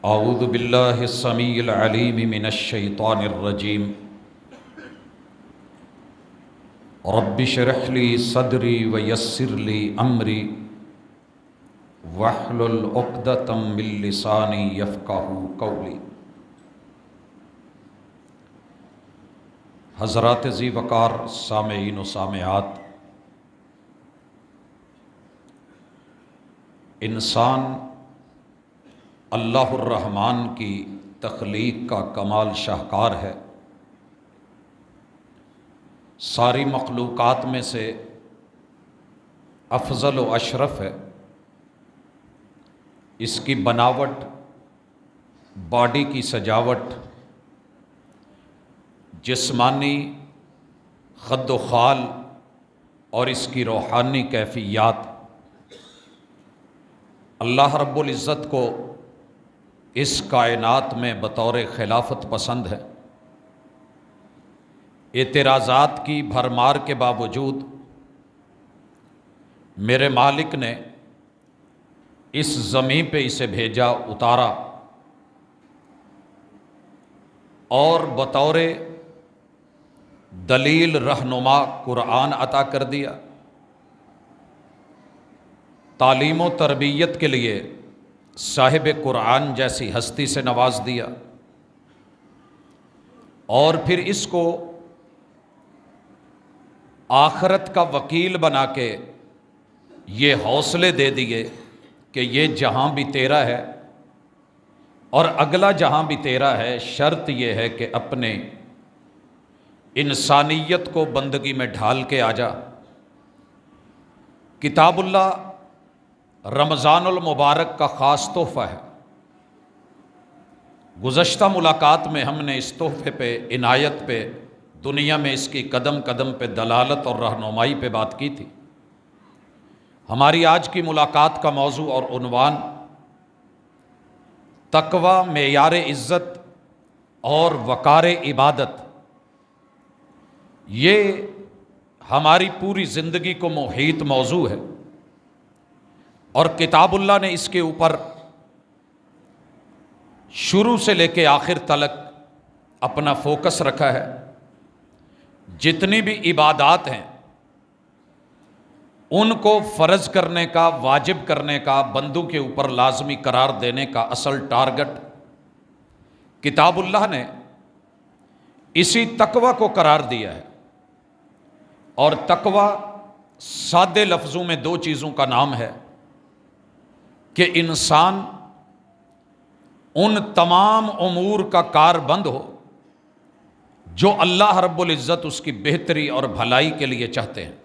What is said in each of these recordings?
اعوذ باللہ السمیع العلیم من الشیطان الرجیم رب اشرح لی صدری ویسر لی امری واحلل عقدۃ من لسانی یفقہوا قولی۔ حضرات ذی وقار سامعین و سامعات، انسان اللہ الرحمن کی تخلیق کا کمال شاہکار ہے۔ ساری مخلوقات میں سے افضل و اشرف ہے۔ اس کی بناوٹ، باڈی کی سجاوٹ، جسمانی خد و خال اور اس کی روحانی کیفیات اللہ رب العزت کو اس کائنات میں بطور خلافت پسند ہے۔ اعتراضات کی بھرمار کے باوجود میرے مالک نے اس زمین پہ اسے بھیجا، اتارا اور بطور دلیل رہنما قرآن عطا کر دیا۔ تعلیم و تربیت کے لیے صاحب قرآن جیسی ہستی سے نواز دیا، اور پھر اس کو آخرت کا وکیل بنا کے یہ حوصلے دے دیے کہ یہ جہاں بھی تیرا ہے اور اگلا جہاں بھی تیرا ہے، شرط یہ ہے کہ اپنے انسانیت کو بندگی میں ڈھال کے آ جا۔ کتاب اللہ رمضان المبارک کا خاص تحفہ ہے۔ گزشتہ ملاقات میں ہم نے اس تحفے پہ، عنایت پہ، دنیا میں اس کی قدم قدم پہ دلالت اور رہنمائی پہ بات کی تھی۔ ہماری آج کی ملاقات کا موضوع اور عنوان تقویٰ معیار عزت اور وقار عبادت، یہ ہماری پوری زندگی کو محیط موضوع ہے، اور کتاب اللہ نے اس کے اوپر شروع سے لے کے آخر تلک اپنا فوکس رکھا ہے۔ جتنی بھی عبادات ہیں ان کو فرض کرنے کا، واجب کرنے کا، بندوں کے اوپر لازمی قرار دینے کا اصل ٹارگٹ کتاب اللہ نے اسی تقویٰ کو قرار دیا ہے۔ اور تقویٰ سادے لفظوں میں دو چیزوں کا نام ہے کہ انسان ان تمام امور کا کار بند ہو جو اللہ رب العزت اس کی بہتری اور بھلائی کے لیے چاہتے ہیں،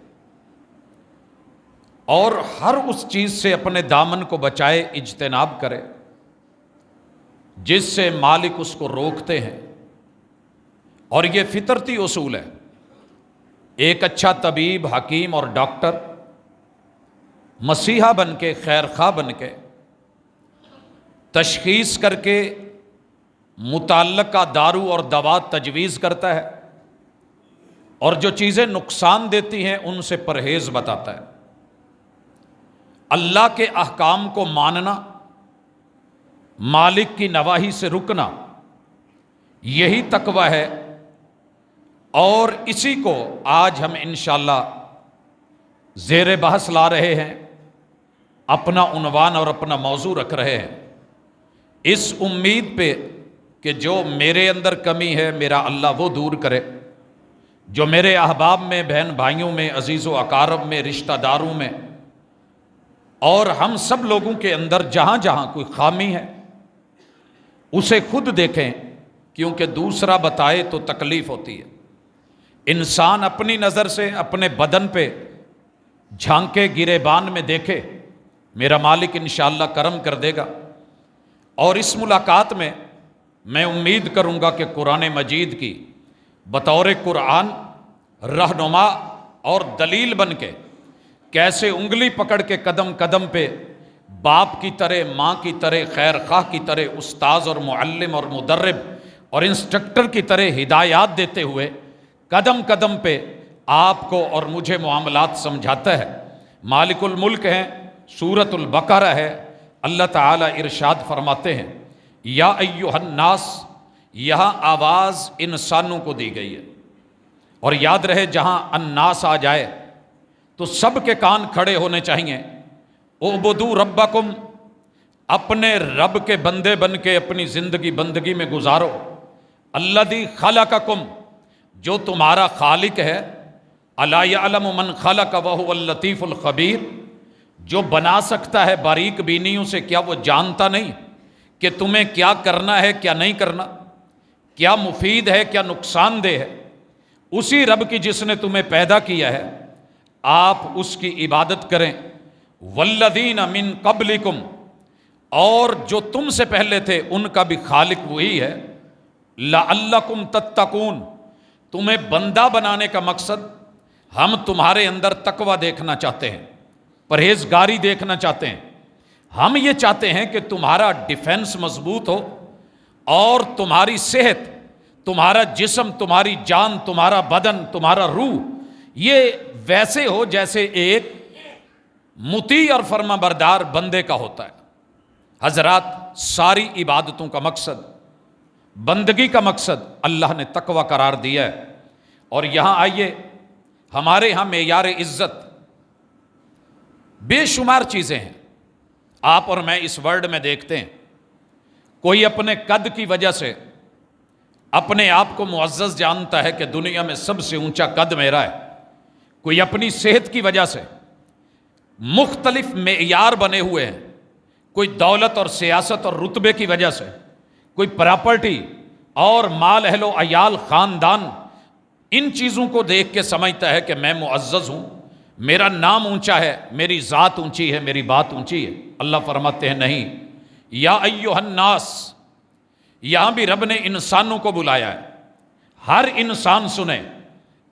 اور ہر اس چیز سے اپنے دامن کو بچائے، اجتناب کرے جس سے مالک اس کو روکتے ہیں۔ اور یہ فطرتی اصول ہے۔ ایک اچھا طبیب، حکیم اور ڈاکٹر مسیحا بن کے، خیر خواہ بن کے تشخیص کر کے متعلقہ دارو اور دوا تجویز کرتا ہے، اور جو چیزیں نقصان دیتی ہیں ان سے پرہیز بتاتا ہے۔ اللہ کے احکام کو ماننا، مالک کی نواہی سے رکنا، یہی تقویٰ ہے۔ اور اسی کو آج ہم انشاءاللہ زیر بحث لا رہے ہیں، اپنا عنوان اور اپنا موضوع رکھ رہے ہیں، اس امید پہ کہ جو میرے اندر کمی ہے میرا اللہ وہ دور کرے، جو میرے احباب میں، بہن بھائیوں میں، عزیز و اقارب میں، رشتہ داروں میں اور ہم سب لوگوں کے اندر جہاں جہاں کوئی خامی ہے اسے خود دیکھیں، کیونکہ دوسرا بتائے تو تکلیف ہوتی ہے۔ انسان اپنی نظر سے اپنے بدن پہ جھانکے، گریبان میں دیکھے، میرا مالک انشاءاللہ کرم کر دے گا۔ اور اس ملاقات میں میں امید کروں گا کہ قرآن مجید کی بطور قرآن رہنما اور دلیل بن کے کیسے انگلی پکڑ کے قدم قدم پہ باپ کی طرح، ماں کی طرح، خیر خواہ کی طرح، استاذ اور معلم اور مدرب اور انسٹرکٹر کی طرح ہدایات دیتے ہوئے قدم قدم پہ آپ کو اور مجھے معاملات سمجھاتا ہے۔ مالک الملک ہیں، سورۃ البقرہ ہے، اللہ تعالیٰ ارشاد فرماتے ہیں یا ایھا الناس، یہاں آواز انسانوں کو دی گئی ہے، اور یاد رہے جہاں الناس آ جائے تو سب کے کان کھڑے ہونے چاہیے۔ اعبدوا ربکم، اپنے رب کے بندے بن کے اپنی زندگی بندگی میں گزارو۔ الذی خلقکم، جو تمہارا خالق ہے۔ الا یعلم من خلق وہو اللطیف الخبیر، جو بنا سکتا ہے باریک بینیوں سے، کیا وہ جانتا نہیں کہ تمہیں کیا کرنا ہے کیا نہیں کرنا، کیا مفید ہے کیا نقصان دہ ہے؟ اسی رب کی جس نے تمہیں پیدا کیا ہے، آپ اس کی عبادت کریں۔ والذین من قبلکم، اور جو تم سے پہلے تھے ان کا بھی خالق وہی ہے۔ لعلکم تتقون، تمہیں بندہ بنانے کا مقصد، ہم تمہارے اندر تقوی دیکھنا چاہتے ہیں، پرہیزگاری دیکھنا چاہتے ہیں۔ ہم یہ چاہتے ہیں کہ تمہارا ڈیفنس مضبوط ہو، اور تمہاری صحت، تمہارا جسم، تمہاری جان، تمہارا بدن، تمہارا روح یہ ویسے ہو جیسے ایک مطیع اور فرما بردار بندے کا ہوتا ہے۔ حضرات، ساری عبادتوں کا مقصد، بندگی کا مقصد اللہ نے تقوی قرار دیا ہے۔ اور یہاں آئیے، ہمارے ہاں معیار عزت بے شمار چیزیں ہیں، آپ اور میں اس ورلڈ میں دیکھتے ہیں۔ کوئی اپنے قد کی وجہ سے اپنے آپ کو معزز جانتا ہے کہ دنیا میں سب سے اونچا قد میرا ہے۔ کوئی اپنی صحت کی وجہ سے، مختلف معیار بنے ہوئے ہیں۔ کوئی دولت اور سیاست اور رتبے کی وجہ سے، کوئی پراپرٹی اور مال، اہل و عیال، خاندان، ان چیزوں کو دیکھ کے سمجھتا ہے کہ میں معزز ہوں، میرا نام اونچا ہے، میری ذات اونچی ہے، میری بات اونچی ہے۔ اللہ فرماتے ہیں نہیں، یا ایھا الناس، یہاں بھی رب نے انسانوں کو بلایا ہے۔ ہر انسان سنے،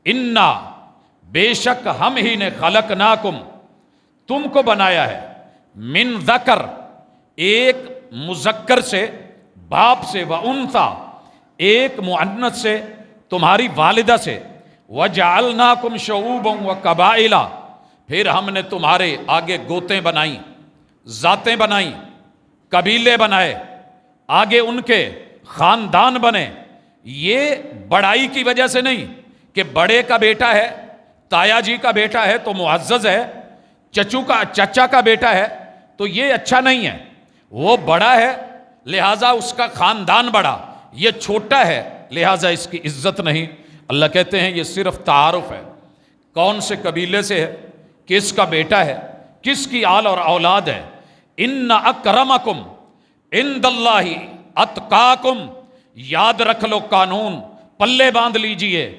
انا، بے شک ہم ہی نے، خلقناکم، تم کو بنایا ہے، من ذکر، ایک مذکر سے، باپ سے، و انثی، ایک مؤنث سے، تمہاری والدہ سے، وجعلناکم شعوبا وقبائل، پھر ہم نے تمہارے آگے گوتیں بنائیں، ذاتیں بنائیں، قبیلے بنائے، آگے ان کے خاندان بنے۔ یہ بڑائی کی وجہ سے نہیں کہ بڑے کا بیٹا ہے، تایا جی کا بیٹا ہے تو معزز ہے، چچا کا بیٹا ہے تو یہ اچھا نہیں ہے، وہ بڑا ہے لہٰذا اس کا خاندان بڑا، یہ چھوٹا ہے لہٰذا اس کی عزت نہیں۔ اللہ کہتے ہیں یہ صرف تعارف ہے، کون سے قبیلے سے ہے، کس کا بیٹا ہے، کس کی آل اور اولاد ہے۔ ان اکرمکم عند اللہ اتقاکم، یاد رکھ لو قانون، پلے باندھ لیجئے،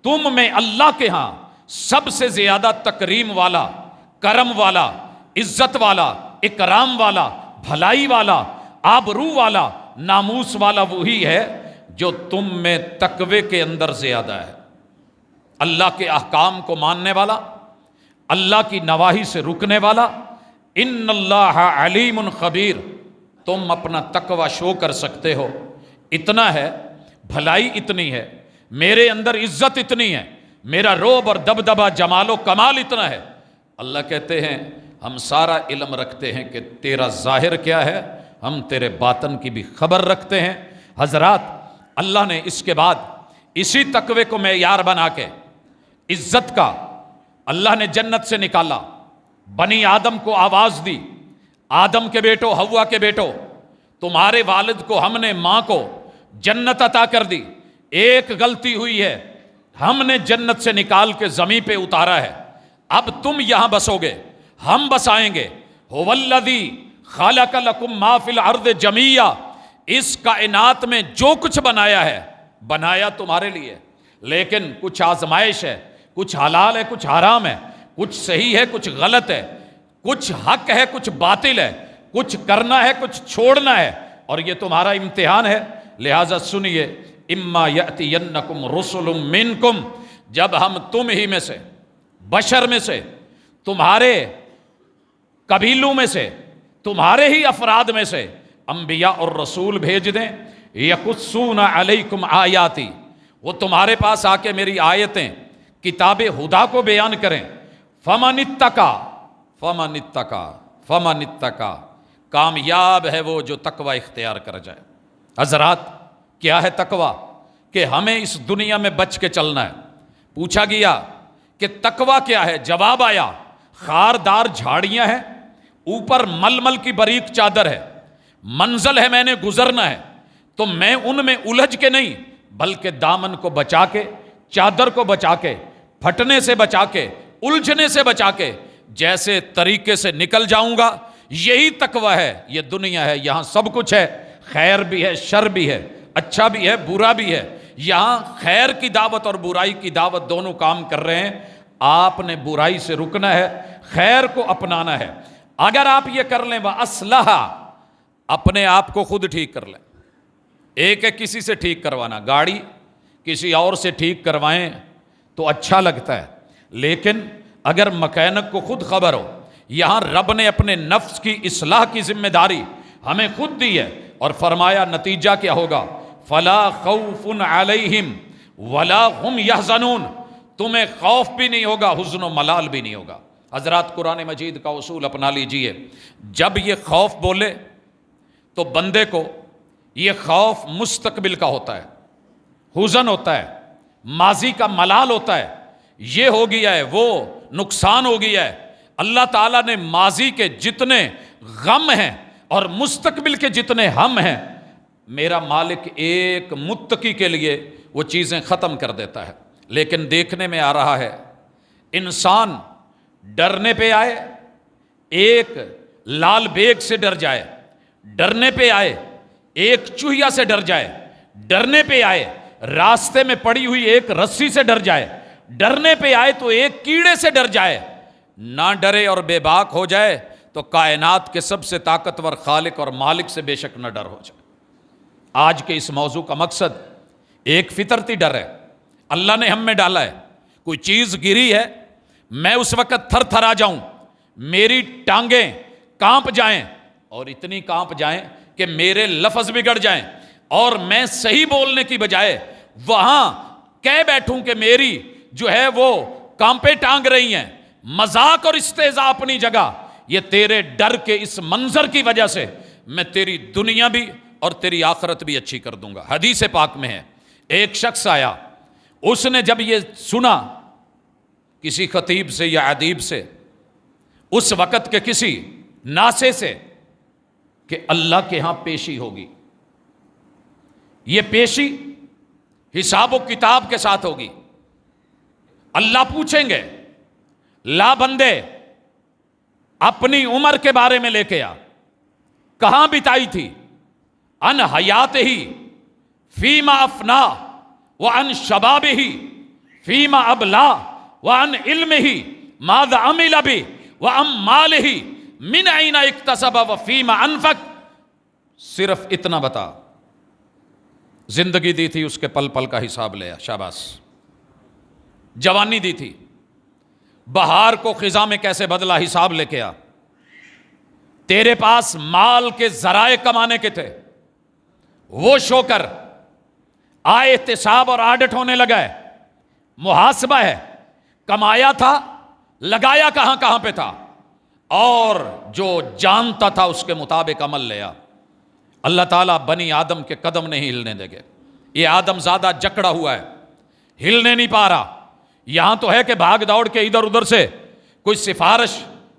تم میں اللہ کے ہاں سب سے زیادہ تکریم والا، کرم والا، عزت والا، اکرام والا، بھلائی والا، آبرو والا، ناموس والا وہی ہے جو تم میں تقوی کے اندر زیادہ ہے، اللہ کے احکام کو ماننے والا، اللہ کی نواہی سے رکنے والا۔ ان اللہ علیم خبیر، تم اپنا تقوی شو کر سکتے ہو، اتنا ہے، بھلائی اتنی ہے، میرے اندر عزت اتنی ہے، میرا روب اور دبدبہ، جمال و کمال اتنا ہے۔ اللہ کہتے ہیں ہم سارا علم رکھتے ہیں کہ تیرا ظاہر کیا ہے، ہم تیرے باطن کی بھی خبر رکھتے ہیں۔ حضرات، اللہ نے اس کے بعد اسی تقوی کو معیار بنا کے عزت کا، اللہ نے جنت سے نکالا، بنی آدم کو آواز دی، آدم کے بیٹو، حوا کے بیٹو، تمہارے والد کو ہم نے، ماں کو جنت عطا کر دی، ایک غلطی ہوئی ہے، ہم نے جنت سے نکال کے زمین پہ اتارا ہے، اب تم یہاں بسو گے، ہم بسائیں گے۔ هو الذی خلق لکم ما فی الارض جمیعا، اس کائنات میں جو کچھ بنایا ہے، بنایا تمہارے لیے، لیکن کچھ آزمائش ہے، کچھ حلال ہے، کچھ حرام ہے، کچھ صحیح ہے، کچھ غلط ہے، کچھ حق ہے، کچھ باطل ہے، کچھ کرنا ہے، کچھ چھوڑنا ہے، اور یہ تمہارا امتحان ہے۔ لہٰذا سنیے، اما یأتینکم رسل منکم، جب ہم تم ہی میں سے، بشر میں سے، تمہارے قبیلوں میں سے، تمہارے ہی افراد میں سے انبیاء اور رسول بھیج دیں، یقصون علیکم آیاتی، وہ تمہارے پاس آ کے میری آیتیں، کتاب ہدا کو بیان کریں۔ فمن اتقا، کامیاب ہے وہ جو تقوی اختیار کر جائے۔ حضرات کیا ہے تقویٰ؟ کہ ہمیں اس دنیا میں بچ کے چلنا ہے۔ پوچھا گیا کہ تقویٰ کیا ہے؟ جواب آیا خاردار جھاڑیاں ہیں، اوپر ململ کی باریک چادر ہے، منزل ہے، میں نے گزرنا ہے، تو میں ان میں الجھ کے نہیں بلکہ دامن کو بچا کے، چادر کو بچا کے، پھٹنے سے بچا کے، الجھنے سے بچا کے جیسے طریقے سے نکل جاؤں گا، یہی تقویٰ ہے۔ یہ دنیا ہے، یہاں سب کچھ ہے، خیر بھی ہے، شر بھی ہے، اچھا بھی ہے، برا بھی ہے۔ یہاں خیر کی دعوت اور برائی کی دعوت دونوں کام کر رہے ہیں۔ آپ نے برائی سے رکنا ہے، خیر کو اپنانا ہے۔ اگر آپ یہ کر لیں وَأَصْلَحَ، اپنے آپ کو خود ٹھیک کر لیں۔ ایک ہے کسی سے ٹھیک کروانا، گاڑی کسی اور سے ٹھیک کروائیں تو اچھا لگتا ہے، لیکن اگر مکینک کو خود خبر ہو، یہاں رب نے اپنے نفس کی اصلاح کی ذمہ داری ہمیں خود دی ہے، اور فرمایا نتیجہ کیا ہوگا؟ فَلَا خَوْفٌ عَلَيْهِمْ وَلَا هُمْ يَحْزَنُونَ، تمہیں خوف بھی نہیں ہوگا، حزن و ملال بھی نہیں ہوگا۔ حضرات قرآن مجید کا اصول اپنا لیجئے، جب یہ خوف بولے تو بندے کو یہ خوف مستقبل کا ہوتا ہے، حزن ہوتا ہے، ماضی کا ملال ہوتا ہے، یہ ہو گیا ہے، وہ نقصان ہو گیا ہے۔ اللہ تعالیٰ نے ماضی کے جتنے غم ہیں اور مستقبل کے جتنے ہم ہیں، میرا مالک ایک متقی کے لیے وہ چیزیں ختم کر دیتا ہے۔ لیکن دیکھنے میں آ رہا ہے انسان ڈرنے پہ آئے، ایک لال بیگ سے ڈر جائے، ڈرنے پہ آئے ایک چوہیا سے ڈر جائے، ڈرنے پہ آئے راستے میں پڑی ہوئی ایک رسی سے ڈر جائے، ڈرنے پہ آئے تو ایک کیڑے سے ڈر جائے، نہ ڈرے اور بے باک ہو جائے تو کائنات کے سب سے طاقتور خالق اور مالک سے بے شک نہ ڈر ہو جائے۔ آج کے اس موضوع کا مقصد ایک فطرتی ڈر ہے، اللہ نے ہم میں ڈالا ہے۔ کوئی چیز گری ہے، میں اس وقت تھر تھر آ جاؤں، میری ٹانگیں کانپ جائیں، اور اتنی کانپ جائیں کہ میرے لفظ بگڑ جائیں، اور میں صحیح بولنے کی بجائے وہاں کہہ بیٹھوں کہ میری جو ہے وہ کانپیں ٹانگ رہی ہیں۔ مذاق اور استہزاء اپنی جگہ، یہ تیرے ڈر کے اس منظر کی وجہ سے میں تیری دنیا بھی اور تیری آخرت بھی اچھی کر دوں گا۔ حدیث پاک میں ہے، ایک شخص آیا، اس نے جب یہ سنا کسی خطیب سے یا ادیب سے، اس وقت کے کسی ناسے سے، کہ اللہ کے ہاں پیشی ہوگی، یہ پیشی حساب و کتاب کے ساتھ ہوگی، اللہ پوچھیں گے لا بندے اپنی عمر کے بارے میں لے کے آ، کہاں بتائی تھی؟ ان حیات ہی فیما افنا وان شباب ہی فیما ابلا وان علم ہی ماذا عمل بھی وان مال ہی من این اکتسب وفیما انفق۔ صرف اتنا بتا، زندگی دی تھی اس کے پل پل کا حساب لیا، شاباش۔ جوانی دی تھی، بہار کو خزاں میں کیسے بدلا، حساب لے کے آ۔ تیرے پاس مال کے ذرائع کمانے کے تھے، وہ شو کر۔ آئے احتساب اور آڈٹ ہونے لگا ہے، محاسبہ ہے، کمایا تھا، لگایا کہاں کہاں پہ تھا، اور جو جانتا تھا اس کے مطابق عمل لیا۔ اللہ تعالیٰ بنی آدم کے قدم نہیں ہلنے دے گے۔ یہ آدم زیادہ جکڑا ہوا ہے، ہلنے نہیں پا رہا۔ یہاں تو ہے کہ بھاگ دوڑ کے ادھر ادھر سے کوئی سفارش،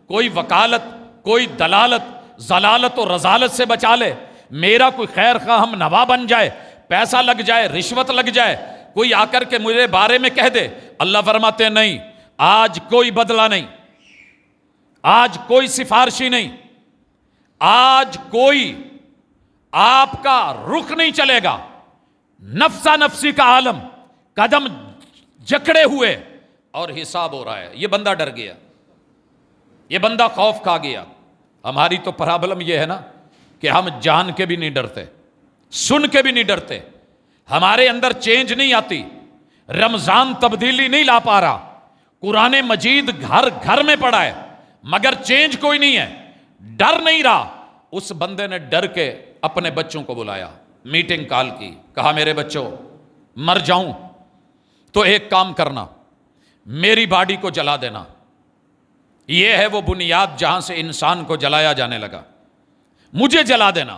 کوئی وکالت، کوئی دلالت، ضلالت و رذالت سے بچا لے، میرا کوئی خیر خواہ ہم نوا بن جائے، پیسہ لگ جائے، رشوت لگ جائے، کوئی آ کر کے مجھے بارے میں کہہ دے۔ اللہ فرماتے ہیں نہیں، آج کوئی بدلہ نہیں، آج کوئی سفارشی نہیں، آج کوئی آپ کا رخ نہیں چلے گا۔ نفسا نفسی کا عالم، قدم جکڑے ہوئے اور حساب ہو رہا ہے۔ یہ بندہ ڈر گیا، یہ بندہ خوف کھا گیا۔ ہماری تو پرابلم یہ ہے نا کہ ہم جان کے بھی نہیں ڈرتے، سن کے بھی نہیں ڈرتے، ہمارے اندر چینج نہیں آتی، رمضان تبدیلی نہیں لا پا رہا، قرآن مجید گھر گھر میں پڑا ہے مگر چینج کوئی نہیں ہے، ڈر نہیں رہا۔ اس بندے نے ڈر کے اپنے بچوں کو بلایا، میٹنگ کال کی، کہا میرے بچوں مر جاؤں تو ایک کام کرنا، میری باڈی کو جلا دینا۔ یہ ہے وہ بنیاد جہاں سے انسان کو جلایا جانے لگا، مجھے جلا دینا۔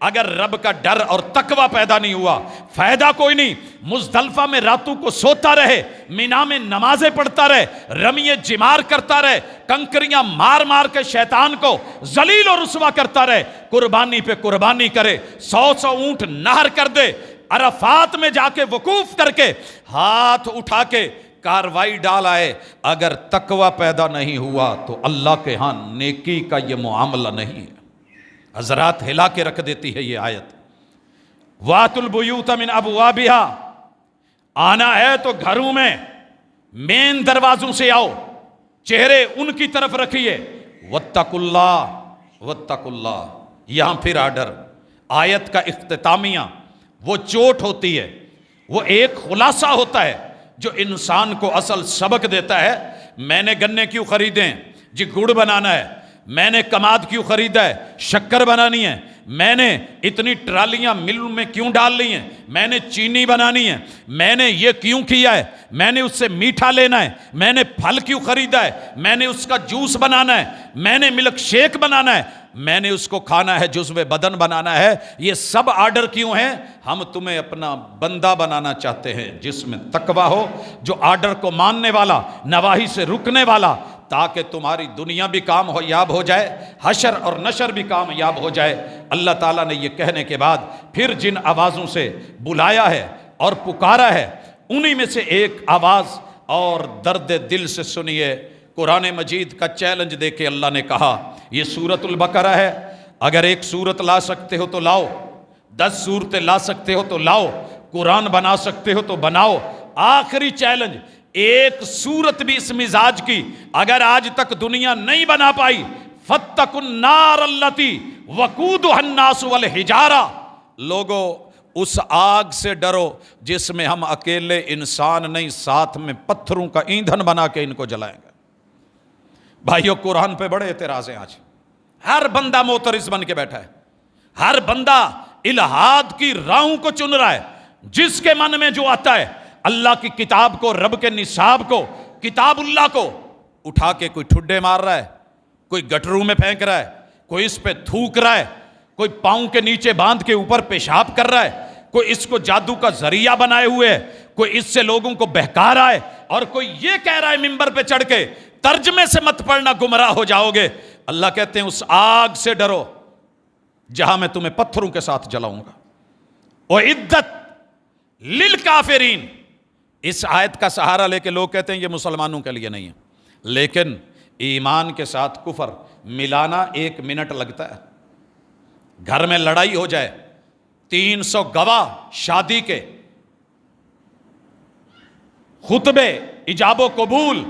اگر رب کا ڈر اور تقوی پیدا نہیں ہوا فائدہ کوئی نہیں. مزدلفہ میں راتوں کو سوتا رہے, مینا میں نمازیں پڑھتا رہے, رمیے جمار کرتا رہے, کنکریاں مار مار کے شیطان کو ذلیل و رسوا کرتا رہے, قربانی پہ قربانی کرے, 100 اونٹ نہر کر دے, عرفات میں جا کے وقوف کر کے ہاتھ اٹھا کے کاروائی ڈال آئے, اگر تقوی پیدا نہیں ہوا تو اللہ کے ہاں نیکی کا یہ معاملہ نہیں ہے. حضرات ہلا کے رکھ دیتی ہے یہ آیت. وَآتُوا الْبُيُوتَ مِنْ أَبْوَابِهَا, آنا ہے تو گھروں میں مین دروازوں سے آؤ, چہرے ان کی طرف رکھیے. وَاتَّقُوا اللَّهَ وَاتَّقُوا اللَّهَ, یہاں پھر آرڈر. آیت کا اختتامیہ وہ چوٹ ہوتی ہے, وہ ایک خلاصہ ہوتا ہے جو انسان کو اصل سبق دیتا ہے. میں نے گنے کیوں خریدیں جی, گڑ بنانا ہے. میں نے کماد کیوں خریدا ہے, شکر بنانی ہے. میں نے اتنی ٹرالیاں مل میں کیوں ڈال لی ہیں, میں نے چینی بنانی ہے. میں نے یہ کیوں کیا ہے, میں نے اس سے میٹھا لینا ہے. میں نے پھل کیوں خریدا ہے, میں نے اس کا جوس بنانا ہے. میں نے ملک شیک بنانا ہے. میں نے اس کو کھانا ہے, جزو بدن بنانا ہے. یہ سب آرڈر کیوں ہیں؟ ہم تمہیں اپنا بندہ بنانا چاہتے ہیں جس میں تقوی ہو, جو آرڈر کو ماننے والا, نواہی سے رکنے والا, تاکہ تمہاری دنیا بھی کامیاب ہو جائے, حشر اور نشر بھی کامیاب ہو جائے. اللہ تعالیٰ نے یہ کہنے کے بعد پھر جن آوازوں سے بلایا ہے اور پکارا ہے, انہی میں سے ایک آواز اور درد دل سے سنیے. قرآن مجید کا چیلنج دے کے اللہ نے کہا, یہ سورۃ البقرہ ہے, اگر ایک سورت لا سکتے ہو تو لاؤ, 10 سورتیں لا سکتے ہو تو لاؤ, قرآن بنا سکتے ہو تو بناؤ. آخری چیلنج, ایک سورت بھی اس مزاج کی اگر آج تک دنیا نہیں بنا پائی, فاتقوا النار التی وقودها الناس والحجارہ, لوگو اس آگ سے ڈرو جس میں ہم اکیلے انسان نہیں, ساتھ میں پتھروں کا ایندھن بنا کے ان کو جلائیں گے. بھائیو, قرآن پہ بڑے اعتراض ہیں آج. ہر بندہ معترض بن کے بیٹھا ہے, ہر بندہ الہاد کی راہوں کو چن رہا ہے. جس کے من میں جو آتا ہے, اللہ کی کتاب کو, رب کے نصاب کو, کتاب اللہ کو اٹھا کے کوئی ٹھڈے مار رہا ہے, کوئی گٹروں میں پھینک رہا ہے, کوئی اس پہ تھوک رہا ہے, کوئی پاؤں کے نیچے باندھ کے اوپر پیشاب کر رہا ہے, کوئی اس کو جادو کا ذریعہ بنائے ہوئے ہے, کوئی اس سے لوگوں کو بہکا رہا ہے, اور کوئی یہ کہہ رہا ہے ممبر پہ چڑھ کے ترجمے سے مت پڑھنا گمراہ ہو جاؤ گے. اللہ کہتے ہیں اس آگ سے ڈرو جہاں میں تمہیں پتھروں کے ساتھ جلاؤں گا. وَعِدَّتْ لِلْكَافِرِينَ, اس آیت کا سہارا لے کے لوگ کہتے ہیں یہ مسلمانوں کے لیے نہیں ہے, لیکن ایمان کے ساتھ کفر ملانا 1 منٹ لگتا ہے. گھر میں لڑائی ہو جائے, 300 گواہ شادی کے, خطبے, ایجاب و قبول,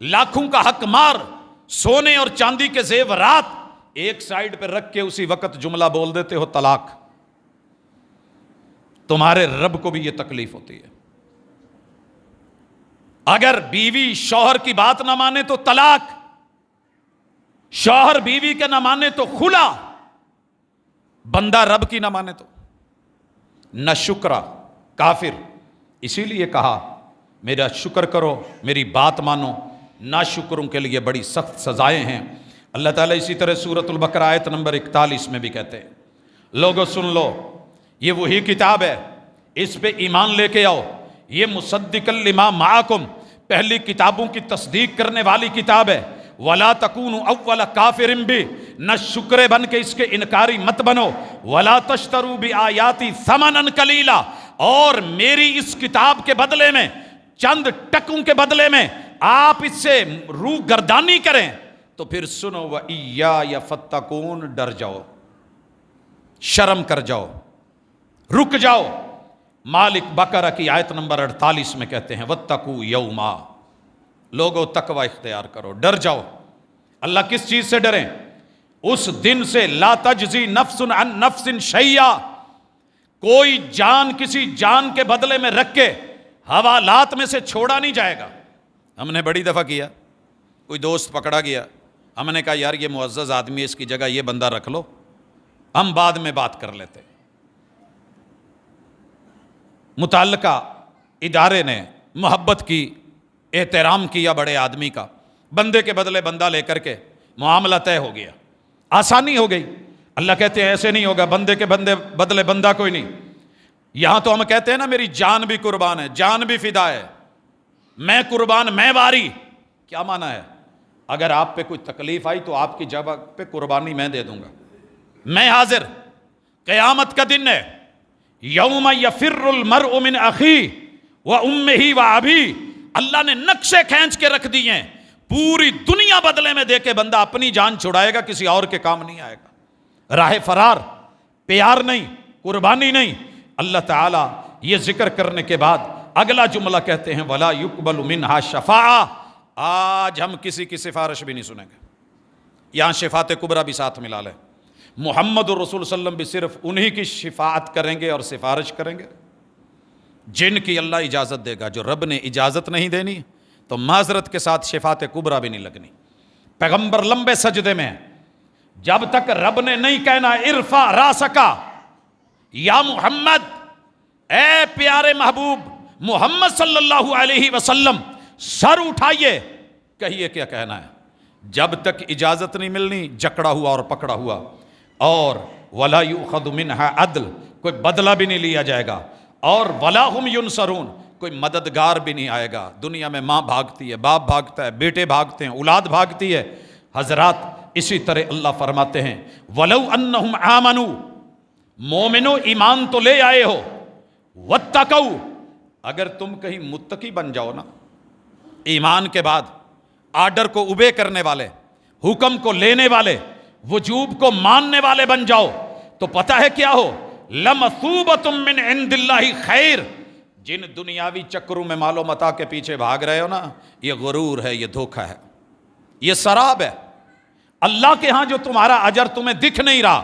لاکھوں کا حق مار, سونے اور چاندی کے زیورات ایک سائیڈ پہ رکھ کے اسی وقت جملہ بول دیتے ہو طلاق. تمہارے رب کو بھی یہ تکلیف ہوتی ہے. اگر بیوی شوہر کی بات نہ مانے تو طلاق, شوہر بیوی کے نہ مانے تو خلا, بندہ رب کی نہ مانے تو نہ شکرہ, کافر. اسی لیے کہا میرا شکر کرو, میری بات مانو, نہ شکروں کے لیے بڑی سخت سزائیں ہیں. اللہ تعالیٰ اسی طرح سورۃ البقرہ آیت نمبر 41 میں بھی کہتے ہیں, لوگو سن لو, یہ وہی کتاب ہے, اس پہ ایمان لے کے آؤ. یہ مصدقا لما معکم, پہلی کتابوں کی تصدیق کرنے والی کتاب ہے. ولا تکونوا اول کافر بھی, نہ شکرے بن کے اس کے انکاری مت بنو. ولا تشتروا بآیاتی ثمنا قلیلا, اور میری اس کتاب کے بدلے میں, چند ٹکوں کے بدلے میں آپ اس سے روح گردانی کریں تو پھر سنو, وَإِيَّايَ فَاتَّقُونَ, ڈر جاؤ, شرم کر جاؤ, رک جاؤ. مالک بقرہ کی آیت نمبر 48 میں کہتے ہیں وَاتَّقُوا يَوْمًا, لوگو تقوی اختیار کرو, ڈر جاؤ. اللہ کس چیز سے ڈریں؟ اس دن سے لا تجزی نفس عن نفس شیئا, کوئی جان کسی جان کے بدلے میں رکھ کے حوالات میں سے چھوڑا نہیں جائے گا. ہم نے بڑی دفعہ کیا, کوئی دوست پکڑا گیا, ہم نے کہا یار یہ معزز آدمی ہے, اس کی جگہ یہ بندہ رکھ لو, ہم بعد میں بات کر لیتے. متعلقہ ادارے نے محبت کی, احترام کیا بڑے آدمی کا, بندے کے بدلے بندہ لے کر کے معاملہ طے ہو گیا, آسانی ہو گئی. اللہ کہتے ہیں ایسے نہیں ہوگا، بندے کے بدلے بندہ کوئی نہیں. یہاں تو ہم کہتے ہیں نا میری جان بھی قربان ہے، جان بھی فدا ہے، میں قربان میں واری. کیا معنی ہے؟ اگر آپ پہ کوئی تکلیف آئی تو آپ کی جگہ پہ قربانی میں دے دوں گا، میں حاضر. قیامت کا دن ہے، یوم یفر المرء من اخیہ وامہ وابیہ. اللہ نے نقشے کھینچ کے رکھ دیے ہیں، پوری دنیا بدلے میں دے کے بندہ اپنی جان چھڑائے گا، کسی اور کے کام نہیں آئے گا. راہ فرار، پیار نہیں، قربانی نہیں. اللہ تعالیٰ یہ ذکر کرنے کے بعد اگلا جملہ کہتے ہیں وَلَا يُقْبَلُ مِنْهَا شَفَاعَةٌ. آج ہم کسی کی سفارش بھی نہیں سنیں گے. یہاں شفاعت کبریٰ بھی ساتھ ملا لیں. محمد الرسول صلی اللہ علیہ وسلم بھی صرف انہی کی شفاعت کریں گے اور سفارش کریں گے جن کی اللہ اجازت دے گا. جو رب نے اجازت نہیں دینی تو معذرت کے ساتھ شفاعت کبریٰ بھی نہیں لگنی. پیغمبر لمبے سجدے میں ہیں، جب تک رب نے نہیں کہنا ارفع راسکا یا محمد، اے پیارے محبوب محمد صلی اللہ علیہ وسلم سر اٹھائیے، کہیے کیا کہنا ہے. جب تک اجازت نہیں ملنی جکڑا ہوا اور پکڑا ہوا. اور وَلَا يُؤْخَذُ مِنْهَا عَدْلٌ، کوئی بدلہ بھی نہیں لیا جائے گا. اور وَلَا هُمْ يُنصَرُونَ، کوئی مددگار بھی نہیں آئے گا. دنیا میں ماں بھاگتی ہے، باپ بھاگتا ہے، بیٹے بھاگتے ہیں، اولاد بھاگتی ہے. حضرات اسی طرح اللہ فرماتے ہیں وَلَوْ أَنَّهُمْ آمَنُوا، مومنو ایمان تو لے آئے ہو، وَاتَّقَوْا، اگر تم کہیں متقی بن جاؤ نا، ایمان کے بعد آرڈر کو اوبے کرنے والے، حکم کو لینے والے، وجوب کو ماننے والے بن جاؤ، تو پتہ ہے کیا ہو لَمَثُوبَةٌ مِّنْ عِنْدِ اللَّهِ خَيْرٌ. جن دنیاوی چکروں میں مال و متاع کے پیچھے بھاگ رہے ہو نا، یہ غرور ہے، یہ دھوکہ ہے، یہ سراب ہے. اللہ کے ہاں جو تمہارا اجر تمہیں دکھ نہیں رہا،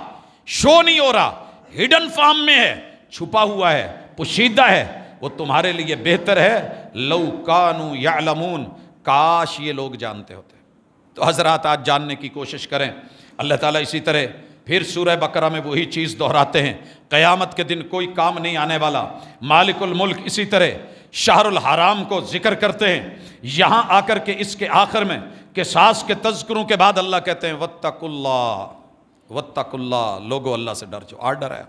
شو نہیں ہو رہا، ہڈن فارم میں ہے، چھپا ہوا ہے، پوشیدہ ہے، وہ تمہارے لیے بہتر ہے. لَوْ كَانُوا يَعْلَمُونَ، کاش یہ لوگ جانتے ہوتے. تو حضرات آج جاننے کی کوشش کریں. اللہ تعالیٰ اسی طرح پھر سورہ بقرہ میں وہی چیز دہراتے ہیں، قیامت کے دن کوئی کام نہیں آنے والا. مالک الملک اسی طرح شہر الحرام کو ذکر کرتے ہیں. یہاں آ کر کے اس کے آخر میں قصاص کے تذکروں کے بعد اللہ کہتے ہیں وَاتَّقُوا اللَّهَ، وَاتَّقُوا اللَّهَ، لوگو اللہ سے ڈر جاؤ. آرڈر ہے،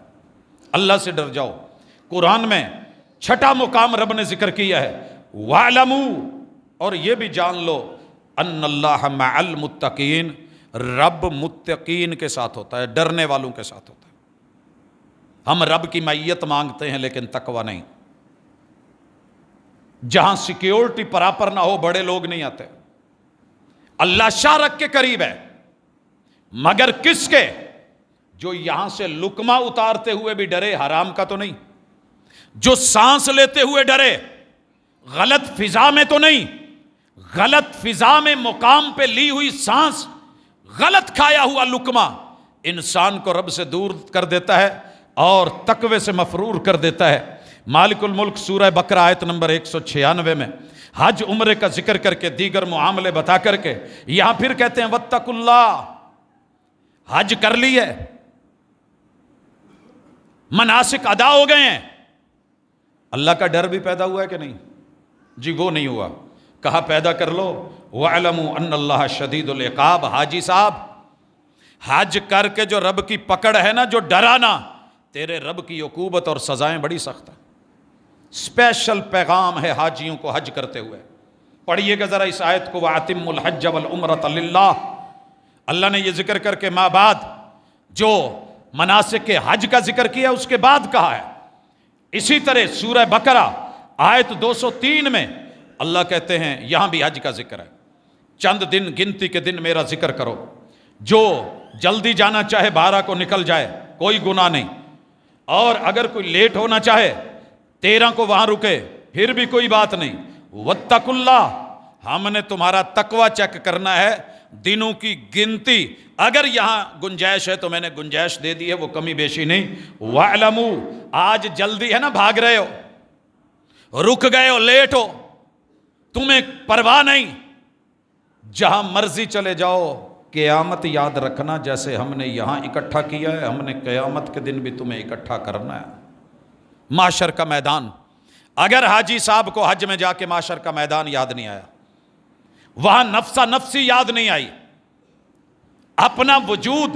اللہ سے ڈر جاؤ. قرآن میں چھٹا مقام رب نے ذکر کیا ہے وَاعْلَمُوا، اور یہ بھی جان لو ان اللہ مع المتقین، رب متقین کے ساتھ ہوتا ہے، ڈرنے والوں کے ساتھ ہوتا ہے. ہم رب کی معیت مانگتے ہیں لیکن تقوی نہیں. جہاں سیکیورٹی پراپر نہ ہو بڑے لوگ نہیں آتے. اللہ شارک کے قریب ہے، مگر کس کے؟ جو یہاں سے لقمہ اتارتے ہوئے بھی ڈرے، حرام کا تو نہیں. جو سانس لیتے ہوئے ڈرے، غلط فضا میں تو نہیں. غلط فضا میں مقام پہ لی ہوئی سانس، غلط کھایا ہوا لقمہ انسان کو رب سے دور کر دیتا ہے اور تقوی سے مفرور کر دیتا ہے. مالک الملک سورہ بقرہ آیت نمبر 196 میں حج عمرے کا ذکر کر کے دیگر معاملے بتا کر کے یہاں پھر کہتے ہیں وَاتَّقُوا اللَّهَ. حج کر لی ہے، مناسک ادا ہو گئے ہیں، اللہ کا ڈر بھی پیدا ہوا ہے کہ نہیں؟ جی وہ نہیں ہوا. کہا پیدا کر لو وَاعْلَمُوا أَنَّ اللَّهَ شَدِيدُ الْعِقَابِ. حاجی صاحب حج کر کے جو رب کی پکڑ ہے نا، جو ڈرانا، تیرے رب کی عقوبت اور سزائیں بڑی سخت ہیں. اسپیشل پیغام ہے حاجیوں کو حج کرتے ہوئے. پڑھیے گا ذرا اس آیت کو وَأَتِمُّوا الْحَجَّ وَالْعُمْرَةَ لِلَّهِ. اللہ نے یہ ذکر کر کے ماں بعد جو مناسک کے حج کا ذکر کیا اس کے بعد کہا ہے. اسی طرح سورہ بقرہ آیت 203 میں اللہ کہتے ہیں یہاں بھی حج کا ذکر ہے. چند دن گنتی کے دن میرا ذکر کرو، جو جلدی جانا چاہے 12 کو نکل جائے، کوئی گناہ نہیں. اور اگر کوئی لیٹ ہونا چاہے 13 کو وہاں رکے، پھر بھی کوئی بات نہیں. وَاتَّقُوا اللَّهَ، ہم نے تمہارا تقوی چیک کرنا ہے، دنوں کی گنتی. اگر یہاں گنجائش ہے تو میں نے گنجائش دے دی ہے، وہ کمی بیشی نہیں. وَاعْلَمُوا، آج جلدی ہے نا، بھاگ رہے ہو، رک گئے ہو، لیٹ ہو، تمہیں پرواہ نہیں، جہاں مرضی چلے جاؤ. قیامت یاد رکھنا، جیسے ہم نے یہاں اکٹھا کیا ہے، ہم نے قیامت کے دن بھی تمہیں اکٹھا کرنا ہے. معاشر کا میدان، اگر حاجی صاحب کو حج میں جا کے معاشر کا میدان یاد نہیں آیا، وہاں نفسا نفسی یاد نہیں آئی، اپنا وجود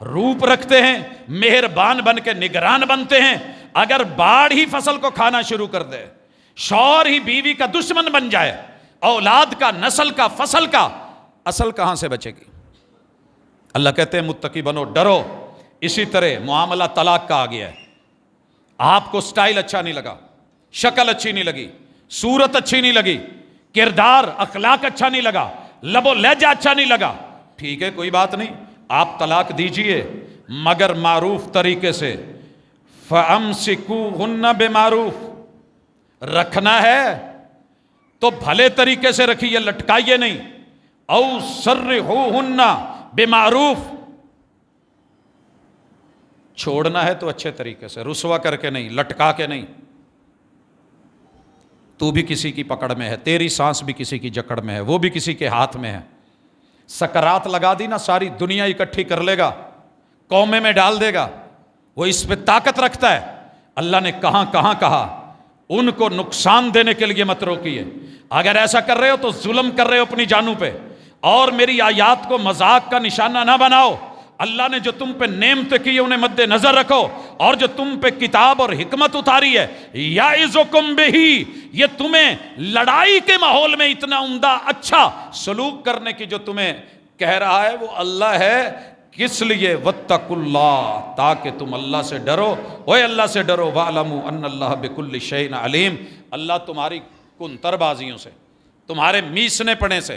روپ رکھتے ہیں، مہربان بن کے نگران بنتے ہیں، اگر باڑ ہی فصل کو کھانا شروع کر دے، شوہر ہی بیوی کا دشمن بن جائے، اولاد کا، نسل کا، فصل کا، اصل کہاں سے بچے گی؟ اللہ کہتے ہیں متقی بنو، ڈرو۔ اسی طرح معاملہ طلاق کا آ گیا ہے۔ آپ کو سٹائل اچھا نہیں لگا، شکل اچھی نہیں لگی، صورت اچھی نہیں لگی، کردار اخلاق اچھا نہیں لگا، لب و لہجہ اچھا نہیں لگا، ٹھیک ہے، کوئی بات نہیں، آپ طلاق دیجئے، مگر معروف طریقے سے۔ فَأَمْسِكُوهُنَّ بِمَعْرُوف، رکھنا ہے تو بھلے طریقے سے رکھیے، لٹکائیے نہیں۔ او سرحوهن بمعروف، چھوڑنا ہے تو اچھے طریقے سے، رسوا کر کے نہیں، لٹکا کے نہیں۔ تو بھی کسی کی پکڑ میں ہے، تیری سانس بھی کسی کی جکڑ میں ہے، وہ بھی کسی کے ہاتھ میں ہے۔ سکرات لگا دی نا، ساری دنیا اکٹھی کر لے گا، قومے میں ڈال دے گا، وہ اس پہ طاقت رکھتا ہے۔ اللہ نے کہاں کہاں کہا ان کو نقصان دینے کے لیے مت روکیے۔ اگر ایسا کر رہے ہو تو ظلم کر رہے ہو اپنی جانوں پہ، اور میری آیات کو مذاق کا نشانہ نہ بناؤ۔ اللہ نے جو تم پہ نعمتیں کی ہے انہیں مد نظر رکھو، اور جو تم پہ کتاب اور حکمت اتاری ہے، یعظکم بہی، یہ تمہیں لڑائی کے ماحول میں اتنا عمدہ اچھا سلوک کرنے کی جو تمہیں کہہ رہا ہے وہ اللہ ہے۔ کس لیے؟ واتقوا اللہ، تاکہ تم اللہ سے ڈرو، اوے اللہ سے ڈرو، وَاعْلَمُوا أَنَّ اللَّهَ بِكُلِّ شَيْءٍ عَلِيمٌ، اللہ تمہاری کنتر بازیوں سے، تمہارے میسنے پڑے سے،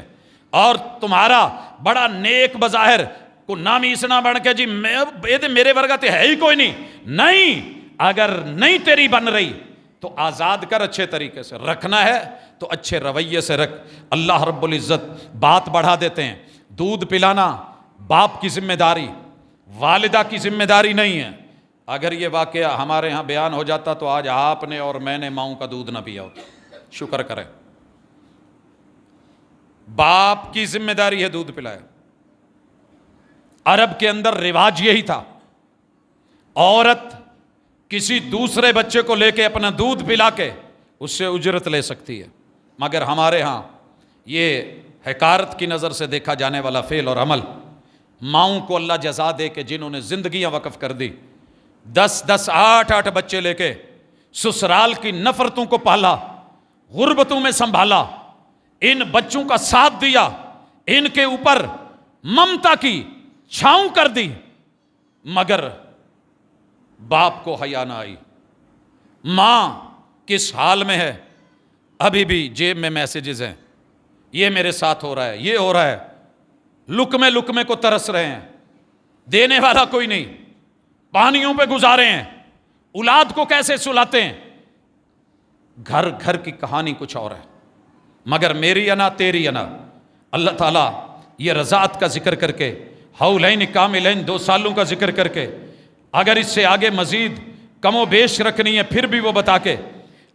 اور تمہارا بڑا نیک بظاہر کو نہ میسنا بن کے جی میرے ورگا تو ہے ہی کوئی نہیں، اگر نہیں تیری بن رہی تو آزاد کر، اچھے طریقے سے رکھنا ہے تو اچھے رویے سے رکھ۔ اللہ رب العزت بات بڑھا دیتے ہیں، دودھ پلانا باپ کی ذمہ داری، والدہ کی ذمہ داری نہیں ہے۔ اگر یہ واقعہ ہمارے ہاں بیان ہو جاتا تو آج آپ نے اور میں نے ماؤں کا دودھ نہ پیا ہوتا۔ شکر کریں، باپ کی ذمہ داری ہے دودھ پلائے۔ عرب کے اندر رواج یہی تھا، عورت کسی دوسرے بچے کو لے کے اپنا دودھ پلا کے اس سے اجرت لے سکتی ہے، مگر ہمارے ہاں یہ حقارت کی نظر سے دیکھا جانے والا فعل اور عمل۔ ماؤں کو اللہ جزا دے کہ جنہوں نے زندگیاں وقف کر دی، 10 8 بچے لے کے سسرال کی نفرتوں کو پالا، غربتوں میں سنبھالا، ان بچوں کا ساتھ دیا، ان کے اوپر ممتا کی چھاؤں کر دی، مگر باپ کو حیا نہ آئی۔ ماں کس حال میں ہے؟ ابھی بھی جیب میں میسیجز ہیں، یہ میرے ساتھ ہو رہا ہے، یہ ہو رہا ہے، لقمے لقمے کو ترس رہے ہیں، دینے والا کوئی نہیں، پانیوں پہ گزارے ہیں، اولاد کو کیسے سلاتے ہیں۔ گھر گھر کی کہانی کچھ اور ہے، مگر میری انا تیری انا، اللہ تعالیٰ یہ رضاعت کا ذکر کر کے، حولین کاملین 2 سالوں کا ذکر کر کے، اگر اس سے آگے مزید کم و بیش رکھنی ہے پھر بھی وہ بتا کے،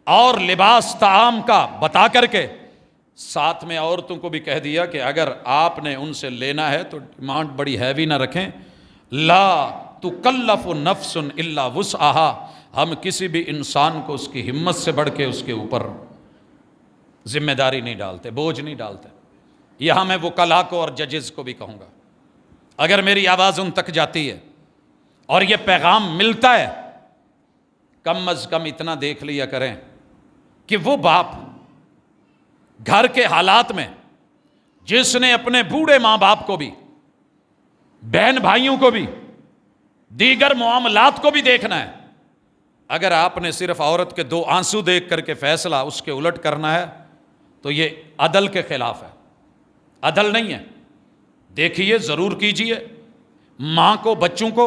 اور لباس طعام کا بتا کر کے، ساتھ میں عورتوں کو بھی کہہ دیا کہ اگر آپ نے ان سے لینا ہے تو ڈیمانڈ بڑی ہیوی نہ رکھیں۔ لا تکلف نفس الا وسعها، ہم کسی بھی انسان کو اس کی ہمت سے بڑھ کے اس کے اوپر ذمہ داری نہیں ڈالتے، بوجھ نہیں ڈالتے۔ یہاں میں وکلاء کو اور ججز کو بھی کہوں گا، اگر میری آواز ان تک جاتی ہے اور یہ پیغام ملتا ہے، کم از کم اتنا دیکھ لیا کریں کہ وہ باپ گھر کے حالات میں جس نے اپنے بوڑھے ماں باپ کو بھی، بہن بھائیوں کو بھی، دیگر معاملات کو بھی دیکھنا ہے، اگر آپ نے صرف عورت کے 2 آنسو دیکھ کر کے فیصلہ اس کے الٹ کرنا ہے تو یہ عدل کے خلاف ہے، عدل نہیں ہے۔ دیکھیے، ضرور کیجئے، ماں کو، بچوں کو،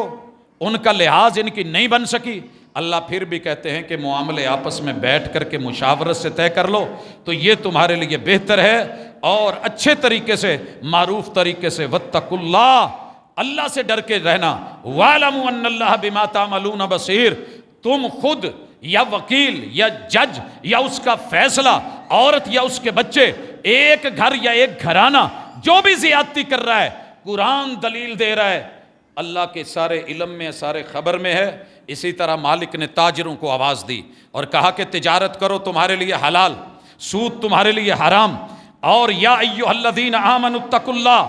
ان کا لحاظ ان کی نہیں بن سکی، اللہ پھر بھی کہتے ہیں کہ معاملے آپس میں بیٹھ کر کے مشاورت سے طے کر لو تو یہ تمہارے لیے بہتر ہے، اور اچھے طریقے سے، معروف طریقے سے، واتقوا اللہ، اللہ سے ڈر کے رہنا، وَاعْلَمُوا أَنَّ اللَّهَ بِمَا تَعْمَلُونَ بَصِيرٌ، تم خود یا وکیل یا جج یا اس کا فیصلہ، عورت یا اس کے بچے، ایک گھر یا ایک گھرانہ جو بھی زیادتی کر رہا ہے، قرآن دلیل دے رہا ہے، اللہ کے سارے علم میں، سارے خبر میں ہے۔ اسی طرح مالک نے تاجروں کو آواز دی اور کہا کہ تجارت کرو، تمہارے لیے حلال، سود تمہارے لیے حرام، اور یا ایھا الذین آمنوا اتقوا اللہ،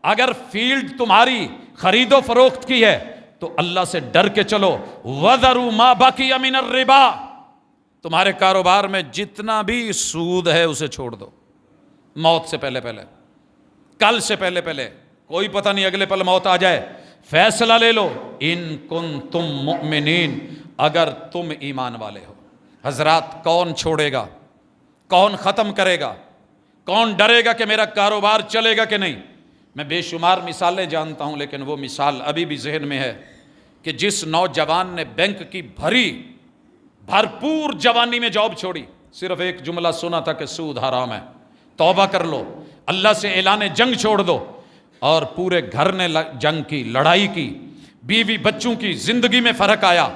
اگر فیلڈ تمہاری خرید و فروخت کی ہے تو اللہ سے ڈر کے چلو. وَذَرُوا مَا بَقِيَ مِنَ الرِّبَا، تمہارے کاروبار میں جتنا بھی سود ہے اسے چھوڑ دو. موت سے پہلے پہلے، کل سے پہلے پہلے، کوئی پتہ نہیں اگلے پل موت آ جائے. فیصلہ لے لو ان کنتم مؤمنین، اگر تم ایمان والے ہو. حضرات کون چھوڑے گا، کون ختم کرے گا، کون ڈرے گا کہ میرا کاروبار چلے گا کہ نہیں؟ میں بے شمار مثالیں جانتا ہوں، لیکن وہ مثال ابھی بھی ذہن میں ہے کہ جس نوجوان نے بینک کی بھرپور جوانی میں جاب چھوڑی، صرف ایک جملہ سنا تھا کہ سود حرام ہے، توبہ کر لو، اللہ سے اعلان جنگ چھوڑ دو، اور پورے گھر نے جنگ کی، لڑائی کی، بیوی بچوں کی زندگی میں فرق آیا،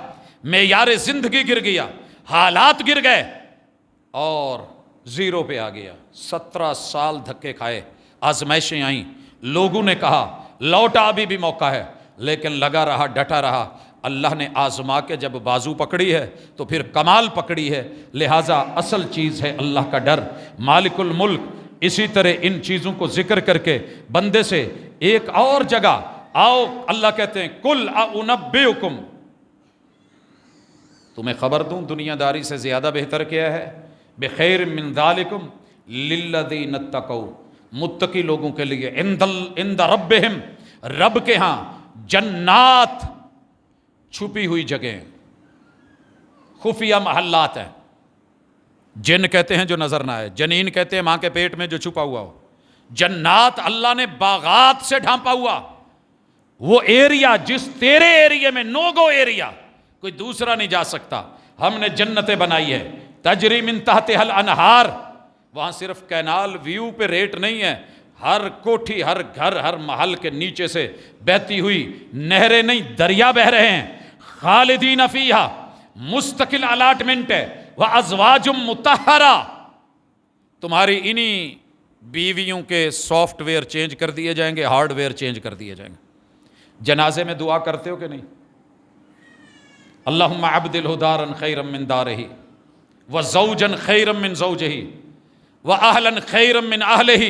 معیار زندگی گر گیا، حالات گر گئے اور زیرو پہ آ گیا. 17 سال دھکے کھائے، آزمائشیں آئیں، لوگوں نے کہا لوٹا، ابھی بھی موقع ہے، لیکن لگا رہا، ڈٹا رہا. اللہ نے آزما کے جب بازو پکڑی ہے تو پھر کمال پکڑی ہے. لہٰذا اصل چیز ہے اللہ کا ڈر، مالک الملک. اسی طرح ان چیزوں کو ذکر کر کے بندے سے ایک اور جگہ آؤ، اللہ کہتے ہیں کل اُنَبِّئُکُم، تمہیں خبر دوں دنیا داری سے زیادہ بہتر کیا ہے؟ بخیر من ذالکم للذین اتقوا، متقی لوگوں کے لیے عند ربہم، رب کے ہاں جنات، چھپی ہوئی جگہیں، خفیہ محلات ہیں. جن کہتے ہیں جو نظر نہ آئے، جنین کہتے ہیں ماں کے پیٹ میں جو چھپا ہوا ہو. جنات اللہ نے باغات سے ڈھانپا ہوا، وہ ایریا جس تیرے ایریے میں نو گو ایریا کوئی دوسرا نہیں جا سکتا. ہم نے جنتیں بنائی ہے، تجری من تحتہا الانہار، وہاں صرف کینال ویو پہ ریٹ نہیں ہے، ہر کوٹھی، ہر گھر، ہر محل کے نیچے سے بہتی ہوئی نہریں نہیں، دریا بہہ رہے ہیں. خالدین فیہا، مستقل الاٹمنٹ ہے. وَأَزْوَاجٌ مُطَہَّرَةٌ، تمہاری انہی بیویوں کے سافٹ ویئر چینج کر دیے جائیں گے، ہارڈ ویئر چینج کر دیے جائیں گے. جنازے میں دعا کرتے ہو کہ نہیں؟ اللہم ابدلہ دارا خیرا من دارہ وزوجا خیرا من زوجہ واہلا خیرا من اہلہ.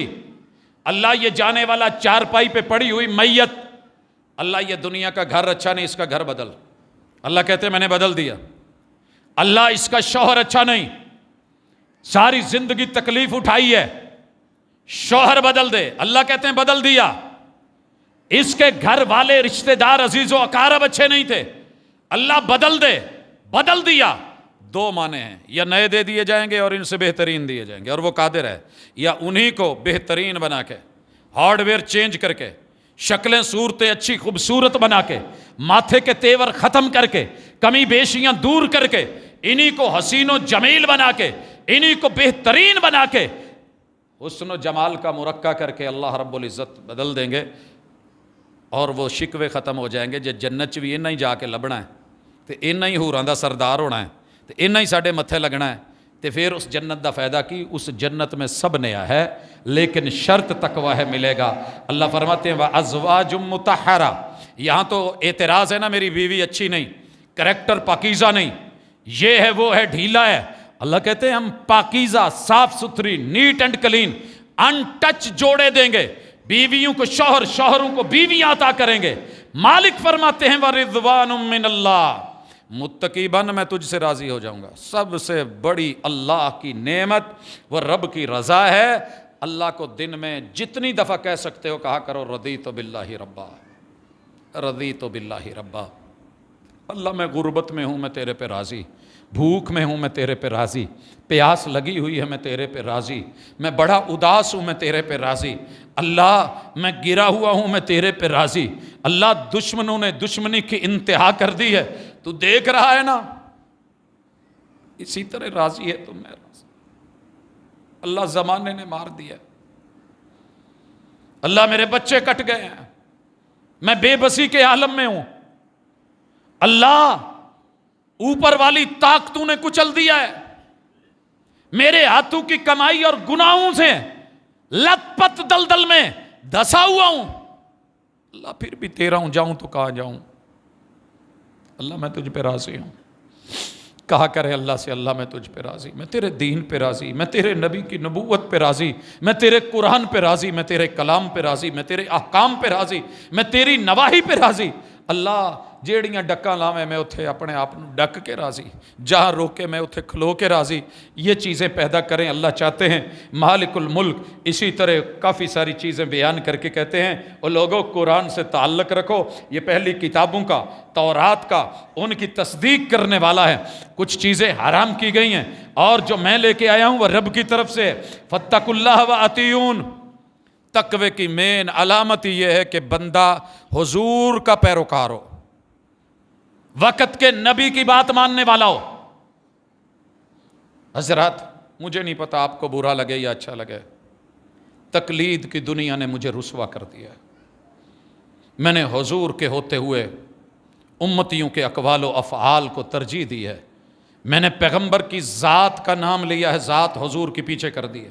اللہ یہ جانے والا چارپائی پہ پڑی ہوئی میت، اللہ یہ دنیا کا گھر اچھا نہیں، اس کا گھر بدل. اللہ کہتے ہیں میں نے بدل دیا. اللہ اس کا شوہر اچھا نہیں، ساری زندگی تکلیف اٹھائی ہے، شوہر بدل دے. اللہ کہتے ہیں بدل دیا. اس کے گھر والے رشتہ دار عزیز و اقارب اچھے نہیں تھے، اللہ بدل دے، بدل دیا. دو معنی ہیں، یا نئے دے دیے جائیں گے اور ان سے بہترین دیے جائیں گے، اور وہ قادر ہے، یا انہی کو بہترین بنا کے، ہارڈ ویئر چینج کر کے، شکلیں صورتیں اچھی خوبصورت بنا کے، ماتھے کے تیور ختم کر کے، کمی بیشیاں دور کر کے، انہی کو حسین و جمیل بنا کے، انہی کو بہترین بنا کے، حسن و جمال کا مرقع کر کے اللہ رب العزت بدل دیں گے، اور وہ شکوے ختم ہو جائیں گے. جے جنت بھی انہی جا کے لبنا ہے تو انہی حوراں دا سردار ہونا ہے تو انہی ساڈے متھے لگنا ہے، تو پھر اس جنت دا فائدہ کی؟ اس جنت میں سب نیا ہے، لیکن شرط تقوی ہے، ملے گا. اللہ فرماتے ہیں وَأَزْوَاجٌ مُطَہَّرَةٌ. یہاں تو اعتراض ہے نا، میری بیوی اچھی نہیں، کریکٹر پاکیزہ نہیں، یہ ہے وہ ہے، ڈھیلا ہے. اللہ کہتے ہیں ہم پاکیزہ، صاف ستھری، neat and clean, untouched جوڑے دیں گے. بیویوں کو شوہر، شوہروں کو بیویاں عطا کریں گے. مالک فرماتے ہیں وَرِضْوَانٌ مِّنَ اللَّهِ، متقی بن میں تجھ سے راضی ہو جاؤں گا. سب سے بڑی اللہ کی نعمت وہ رب کی رضا ہے. اللہ کو دن میں جتنی دفعہ کہہ سکتے ہو کہا کرو رضیت باللہ ربا، رضیت باللہ ربا. اللہ میں غربت میں ہوں، میں تیرے پہ راضی، بھوک میں ہوں، میں تیرے پہ راضی، پیاس لگی ہوئی ہے، میں تیرے پہ راضی، میں بڑا اداس ہوں، میں تیرے پہ راضی. اللہ میں گرا ہوا ہوں، میں تیرے پہ راضی. اللہ دشمنوں نے دشمنی کی انتہا کر دی ہے، تو دیکھ رہا ہے نا، اسی طرح راضی ہے تو میں راضی. اللہ زمانے نے مار دیا، اللہ میرے بچے کٹ گئے ہیں، میں بے بسی کے عالم میں ہوں. اللہ اوپر والی طاقتوں نے کچل دیا ہے، میرے ہاتھوں کی کمائی اور گناہوں سے لت پت دلدل میں دھسا ہوا ہوں. اللہ پھر بھی تیرا ہوں، جاؤں تو کہاں جاؤں؟ اللہ میں تجھ پہ راضی ہوں. کہا کریں اللہ سے اللہ میں تجھ پہ راضی، میں تیرے دین پہ راضی، میں تیرے نبی کی نبوت پہ راضی، میں تیرے قرآن پہ راضی، میں تیرے کلام پہ راضی، میں تیرے احکام پہ راضی، میں تیری نواہی پہ راضی۔ اللہ جیڑیاں ڈکاں لاویں میں اتھے اپنے آپ ڈک کے راضی، جہاں روکے میں اتھے کھلو کے راضی۔ یہ چیزیں پیدا کریں اللہ چاہتے ہیں۔ مالک الملک اسی طرح کافی ساری چیزیں بیان کر کے کہتے ہیں وہ لوگوں قرآن سے تعلق رکھو، یہ پہلی کتابوں کا، تورات کا، ان کی تصدیق کرنے والا ہے۔ کچھ چیزیں حرام کی گئی ہیں اور جو میں لے کے آیا ہوں وہ رب کی طرف سے۔ فاتقوا اللہ وأطیعون، تقوی کی مین علامت یہ ہے کہ بندہ حضور کا پیروکار ہو، وقت کے نبی کی بات ماننے والا ہو۔ حضرات مجھے نہیں پتا آپ کو برا لگے یا اچھا لگے، تقلید کی دنیا نے مجھے رسوا کر دیا۔ میں نے حضور کے ہوتے ہوئے امتیوں کے اقوال و افعال کو ترجیح دی ہے۔ میں نے پیغمبر کی ذات کا نام لیا ہے، ذات حضور کی پیچھے کر دی ہے،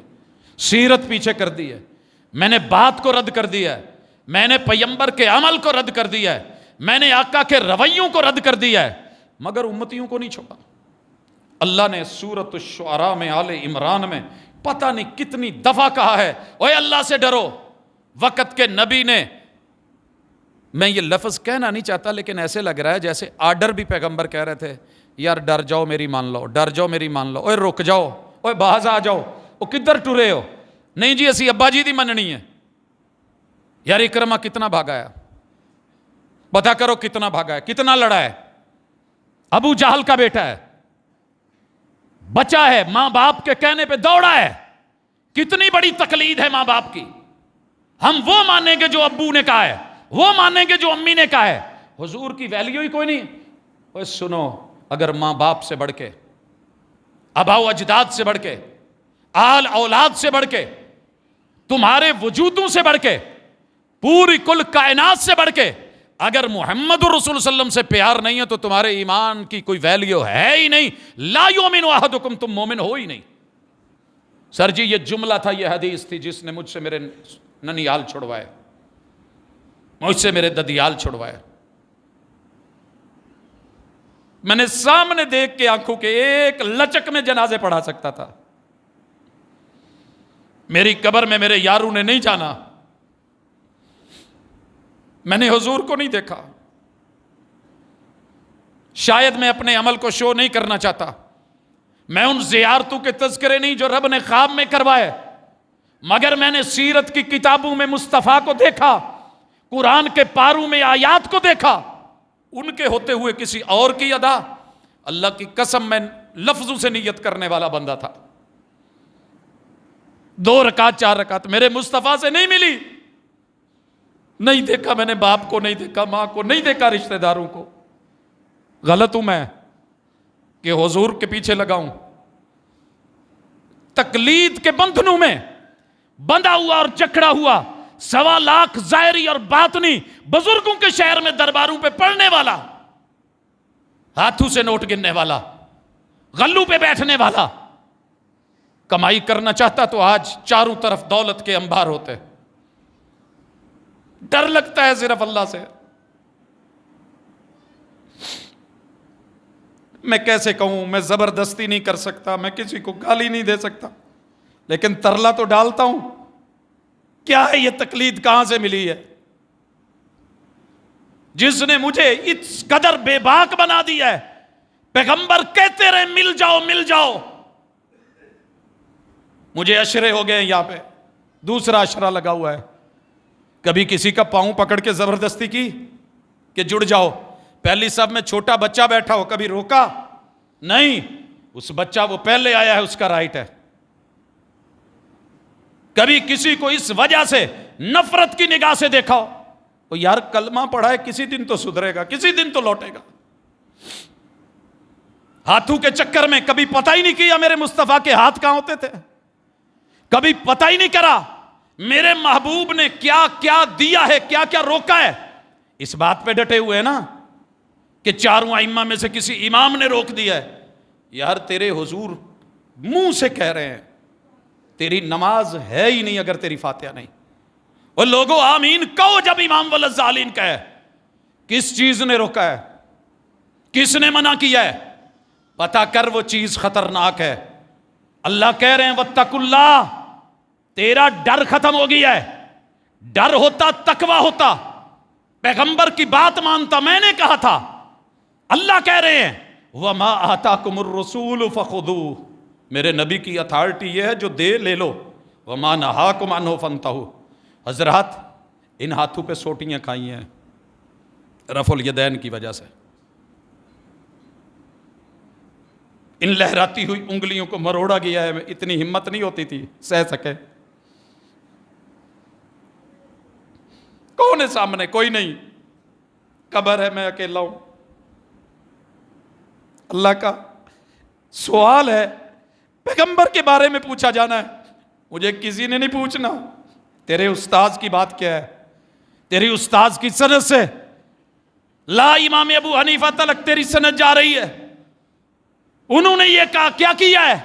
سیرت پیچھے کر دی ہے، میں نے بات کو رد کر دیا ہے، میں نے پیغمبر کے عمل کو رد کر دیا ہے، میں نے آقا کے رویوں کو رد کر دیا ہے، مگر امتیوں کو نہیں چھوڑا۔ اللہ نے سورۃ الشعراء میں، آل عمران میں پتہ نہیں کتنی دفعہ کہا ہے اوے اللہ سے ڈرو۔ وقت کے نبی نے، میں یہ لفظ کہنا نہیں چاہتا لیکن ایسے لگ رہا ہے جیسے آرڈر بھی پیغمبر کہہ رہے تھے، یار ڈر جاؤ میری مان لو، ڈر جاؤ میری مان لو، اوے رک جاؤ، اوے باز آ جاؤ، او کدھر ٹرے ہو؟ نہیں جی اسی ابا جی دی مننی ہے۔ یار اکرمہ کتنا بھاگا ہے، پتا کرو کتنا بھاگا ہے، کتنا لڑا ہے، ابو جہل کا بیٹا ہے، بچا ہے، ماں باپ کے کہنے پہ دوڑا ہے۔ کتنی بڑی تقلید ہے ماں باپ کی، ہم وہ مانیں گے جو ابو نے کہا ہے، وہ مانیں گے جو امی نے کہا ہے، حضور کی ویلیو ہی کوئی نہیں۔ اوے سنو، اگر ماں باپ سے بڑھ کے، آباء و اجداد سے بڑھ کے، آل اولاد سے بڑھ کے، تمہارے وجودوں سے بڑھ کے، پوری کل کائنات سے بڑھ کے اگر محمد الرسول صلی اللہ علیہ وسلم سے پیار نہیں ہے تو تمہارے ایمان کی کوئی ویلیو ہے ہی نہیں۔ لا یؤمن احدکم، تم مومن ہو ہی نہیں۔ سر جی یہ جملہ تھا، یہ حدیث تھی جس نے مجھ سے میرے ننیال چھڑوائے، مجھ سے میرے ددیال چھڑوائے۔ میں نے سامنے دیکھ کے آنکھوں کے ایک لچک میں جنازے پڑھا سکتا تھا۔ میری قبر میں میرے یاروں نے نہیں جانا، میں نے حضور کو نہیں دیکھا۔ شاید میں اپنے عمل کو شو نہیں کرنا چاہتا، میں ان زیارتوں کے تذکرے نہیں جو رب نے خواب میں کروائے، مگر میں نے سیرت کی کتابوں میں مصطفیٰ کو دیکھا، قرآن کے پاروں میں آیات کو دیکھا، ان کے ہوتے ہوئے کسی اور کی ادا۔ اللہ کی قسم میں لفظوں سے نیت کرنے والا بندہ تھا۔ 2 رکعت 4 رکعت میرے مصطفیٰ سے نہیں ملی، نہیں دیکھا میں نے، باپ کو نہیں دیکھا، ماں کو نہیں دیکھا، رشتہ داروں کو۔ غلط ہوں میں کہ حضور کے پیچھے لگاؤں؟ تقلید کے بندھنوں میں بندھا ہوا اور جکڑا ہوا 1.25 لاکھ ظاہری اور باطنی بزرگوں کے شہر میں درباروں پہ پڑھنے والا، ہاتھوں سے نوٹ گننے والا، غلوں پہ بیٹھنے والا، کمائی کرنا چاہتا تو آج چاروں طرف دولت کے انبار ہوتے۔ ڈر لگتا ہے صرف اللہ سے۔ میں کیسے کہوں، میں زبردستی نہیں کر سکتا، میں کسی کو گالی نہیں دے سکتا، لیکن ترلا تو ڈالتا ہوں۔ کیا ہے یہ تقلید، کہاں سے ملی ہے؟ جس نے مجھے اس قدر بے باک بنا دیا ہے۔ پیغمبر کہتے رہے مل جاؤ مل جاؤ، مجھے اشرے ہو گئے یہاں پہ، دوسرا اشرا لگا ہوا ہے۔ کبھی کسی کا پاؤں پکڑ کے زبردستی کی کہ جڑ جاؤ، پہلی صف میں چھوٹا بچہ بیٹھا ہو کبھی روکا نہیں، اس بچہ وہ پہلے آیا ہے، اس کا رائٹ ہے۔ کبھی کسی کو اس وجہ سے نفرت کی نگاہ سے دیکھا ہو، وہ یار کلمہ پڑھا ہے، کسی دن تو سدھرے گا، کسی دن تو لوٹے گا۔ ہاتھوں کے چکر میں کبھی پتہ ہی نہیں کیا میرے مصطفیٰ کے ہاتھ کہاں ہوتے تھے، کبھی پتہ ہی نہیں کرا میرے محبوب نے کیا کیا دیا ہے، کیا کیا روکا ہے۔ اس بات پہ ڈٹے ہوئے ہیں نا کہ 4 ائمہ میں سے کسی امام نے روک دیا ہے۔ یار تیرے حضور منہ سے کہہ رہے ہیں تیری نماز ہے ہی نہیں اگر تیری فاتحہ نہیں۔ وہ لوگوں آمین کہو جب امام والظالین کہے۔ کس چیز نے روکا ہے، کس نے منع کیا ہے؟ پتہ کر وہ چیز خطرناک ہے. اللہ کہہ رہے ہیں واتقوا اللہ، تیرا ڈر ختم ہو گیا ہے. ڈر ہوتا تقوی ہوتا، پیغمبر کی بات مانتا. میں نے کہا تھا، اللہ کہہ رہے ہیں وَمَا آتَاكُمُ الرَّسُولُ فَخُذُوهُ، میرے نبی کی اتھارٹی یہ ہے جو دے لے لو. وَمَا نَهَاكُمْ عَنْهُ فَانْتَهُوا. حضرات ان ہاتھوں پہ سوٹیاں کھائی ہیں رفع الیدین کی وجہ سے. ان لہراتی ہوئی انگلیوں کو مروڑا گیا ہے. اتنی ہمت نہیں ہوتی تھی سہ سکے. کون ہے سامنے؟ کوئی نہیں. قبر ہے، میں اکیلا ہوں. اللہ کا سوال ہے، پیغمبر کے بارے میں پوچھا جانا ہے. مجھے کسی نے نہیں پوچھنا تیرے استاذ کی بات کیا ہے. تیری استاذ کی سند سے لا امام ابو حنیفہ تلک تیری سند جا رہی ہے. انہوں نے یہ کہا، کیا کیا ہے؟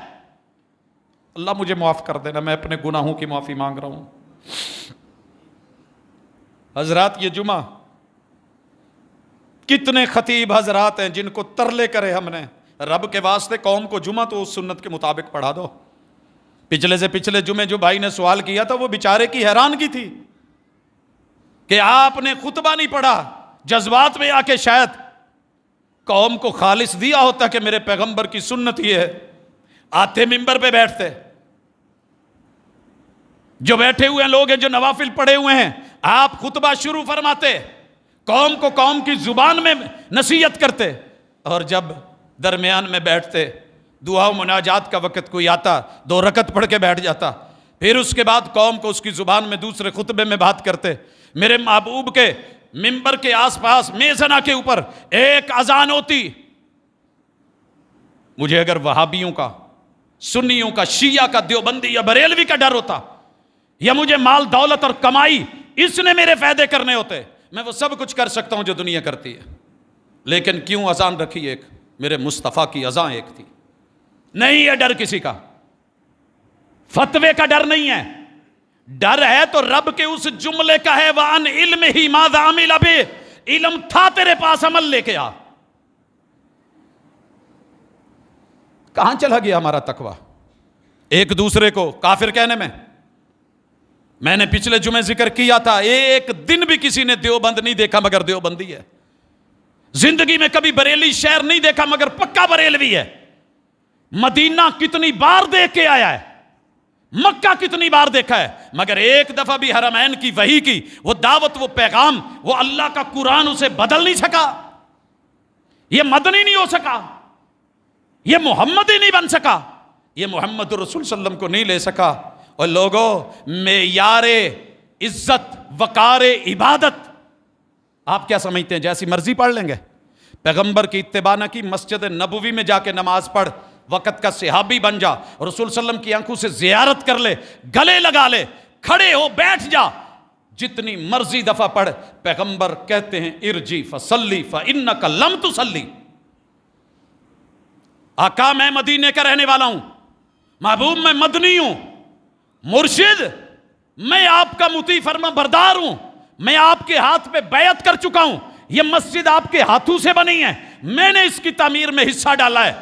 اللہ مجھے معاف کر دینا، میں اپنے گناہوں کی معافی مانگ رہا ہوں. حضرات یہ جمعہ کتنے خطیب حضرات ہیں جن کو ترلے کرے ہم نے. رب کے واسطے قوم کو جمعہ تو اس سنت کے مطابق پڑھا دو. پچھلے سے پچھلے جمعے جو بھائی نے سوال کیا تھا وہ بیچارے کی حیرانگی تھی کہ آپ نے خطبہ نہیں پڑھا. جذبات میں آ کے شاید قوم کو خالص دیا ہوتا کہ میرے پیغمبر کی سنت یہ ہے. آتے ممبر پہ بیٹھتے. جو بیٹھے ہوئے لوگ ہیں جو نوافل پڑھے ہوئے ہیں، آپ خطبہ شروع فرماتے، قوم کو قوم کی زبان میں نصیحت کرتے، اور جب درمیان میں بیٹھتے دعا و مناجات کا وقت کوئی آتا 2 رکعت پڑھ کے بیٹھ جاتا. پھر اس کے بعد قوم کو اس کی زبان میں دوسرے خطبے میں بات کرتے. میرے محبوب کے ممبر کے آس پاس میزنا کے اوپر ایک اذان ہوتی. مجھے اگر وہابیوں کا، سنیوں کا، شیعہ کا، دیوبندی یا بریلوی کا ڈر ہوتا، یا مجھے مال دولت اور کمائی اس نے میرے فائدے کرنے ہوتے، میں وہ سب کچھ کر سکتا ہوں جو دنیا کرتی ہے. لیکن کیوں اذان رکھی ایک؟ میرے مصطفیٰ کی اذان ایک تھی. نہیں ہے ڈر کسی کا، فتوے کا ڈر نہیں ہے. ڈر ہے تو رب کے اس جملے کا ہے وَعَنْ عِلْمِهِ مَاذَا عَمِلَ بِهِ، علم تھا تیرے پاس، عمل لے کے آ. کہاں چلا گیا ہمارا تقوی؟ ایک دوسرے کو کافر کہنے میں. میں نے پچھلے جمعے ذکر کیا تھا، ایک دن بھی کسی نے دیوبند نہیں دیکھا مگر دیوبندی ہے. زندگی میں کبھی بریلی شہر نہیں دیکھا مگر پکا بریلوی ہے. مدینہ کتنی بار دیکھ کے آیا ہے، مکہ کتنی بار دیکھا ہے، مگر ایک دفعہ بھی حرمین کی وحی کی وہ دعوت، وہ پیغام، وہ اللہ کا قرآن اسے بدل نہیں سکا. یہ مدنی نہیں ہو سکا، یہ محمدی نہیں بن سکا، یہ محمد رسول صلی اللہ علیہ وسلم کو نہیں لے سکا. اور لوگوں، معیار عزت وقار عبادت آپ کیا سمجھتے ہیں؟ جیسی مرضی پڑھ لیں گے؟ پیغمبر کی اتباع نہ کی، مسجد نبوی میں جا کے نماز پڑھ، وقت کا صحابی بن جا، رسول صلی اللہ علیہ وسلم کی آنکھوں سے زیارت کر لے، گلے لگا لے، کھڑے ہو، بیٹھ جا، جتنی مرضی دفعہ پڑھ. پیغمبر کہتے ہیں ارجی فصلی فانک لم تصلی. آقا میں مدینے کا رہنے والا ہوں، محبوب میں مدنی ہوں، مرشد میں آپ کا مطیع فرما بردار ہوں، میں آپ کے ہاتھ پہ بیعت کر چکا ہوں، یہ مسجد آپ کے ہاتھوں سے بنی ہے، میں نے اس کی تعمیر میں حصہ ڈالا ہے،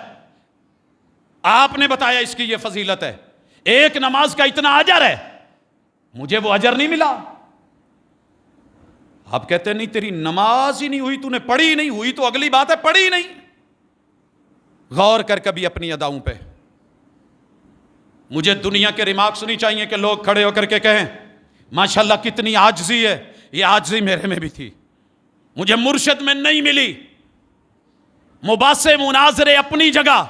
آپ نے بتایا اس کی یہ فضیلت ہے، ایک نماز کا اتنا اجر ہے، مجھے وہ اجر نہیں ملا. آپ کہتے ہیں نہیں تیری نماز ہی نہیں ہوئی، تو نے پڑھی ہی نہیں، ہوئی تو اگلی بات ہے، پڑھی ہی نہیں. غور کر کبھی اپنی اداؤں پہ. مجھے دنیا کے ریمارکس نہیں چاہیے کہ لوگ کھڑے ہو کر کے کہیں ماشاءاللہ کتنی عاجزی ہے. یہ عاجزی میرے میں بھی تھی، مجھے مرشد میں نہیں ملی. مباحثے مناظرے اپنی جگہ،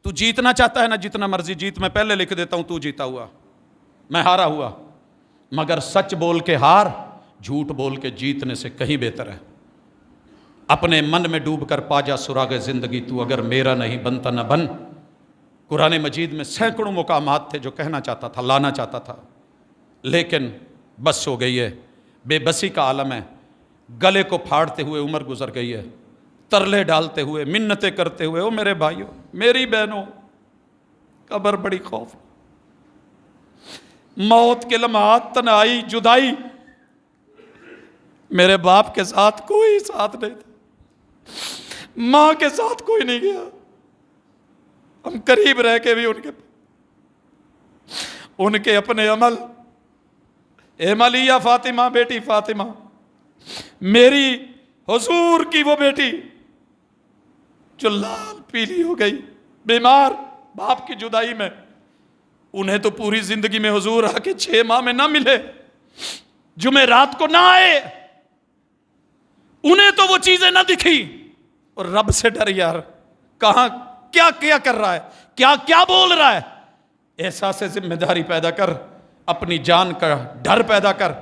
تو جیتنا چاہتا ہے نا جتنا مرضی جیت، میں پہلے لکھ دیتا ہوں تو جیتا ہوا، میں ہارا ہوا. مگر سچ بول کے ہار، جھوٹ بول کے جیتنے سے کہیں بہتر ہے. اپنے من میں ڈوب کر پا جا سراغ زندگی، تو اگر میرا نہیں بنتا نہ بن. قرآن مجید میں سینکڑوں مقامات تھے جو کہنا چاہتا تھا، لانا چاہتا تھا، لیکن بس ہو گئی ہے. بے بسی کا عالم ہے. گلے کو پھاڑتے ہوئے عمر گزر گئی ہے، ترلے ڈالتے ہوئے، منتیں کرتے ہوئے. او میرے بھائیوں، میری بہنوں، قبر بڑی خوف، موت کے لمحات، تنہائی، جدائی. میرے باپ کے ساتھ کوئی ساتھ نہیں تھا، ماں کے ساتھ کوئی نہیں گیا، ہم قریب رہ کے بھی ان کے اپنے عمل، اعمالیہ فاطمہ، بیٹی فاطمہ، میری حضور کی وہ بیٹی جو لال پیلی ہو گئی، بیمار، باپ کی جدائی میں، انہیں تو پوری زندگی میں حضور آ کے 6 ماہ میں نہ ملے، جمعہ رات کو نہ آئے، انہیں تو وہ چیزیں نہ دکھی، اور رب سے ڈر یار، کہاں کیا کیا کر رہا ہے، کیا کیا بول رہا ہے، احساس ذمہ داری پیدا کر، اپنی جان کا ڈر پیدا کر،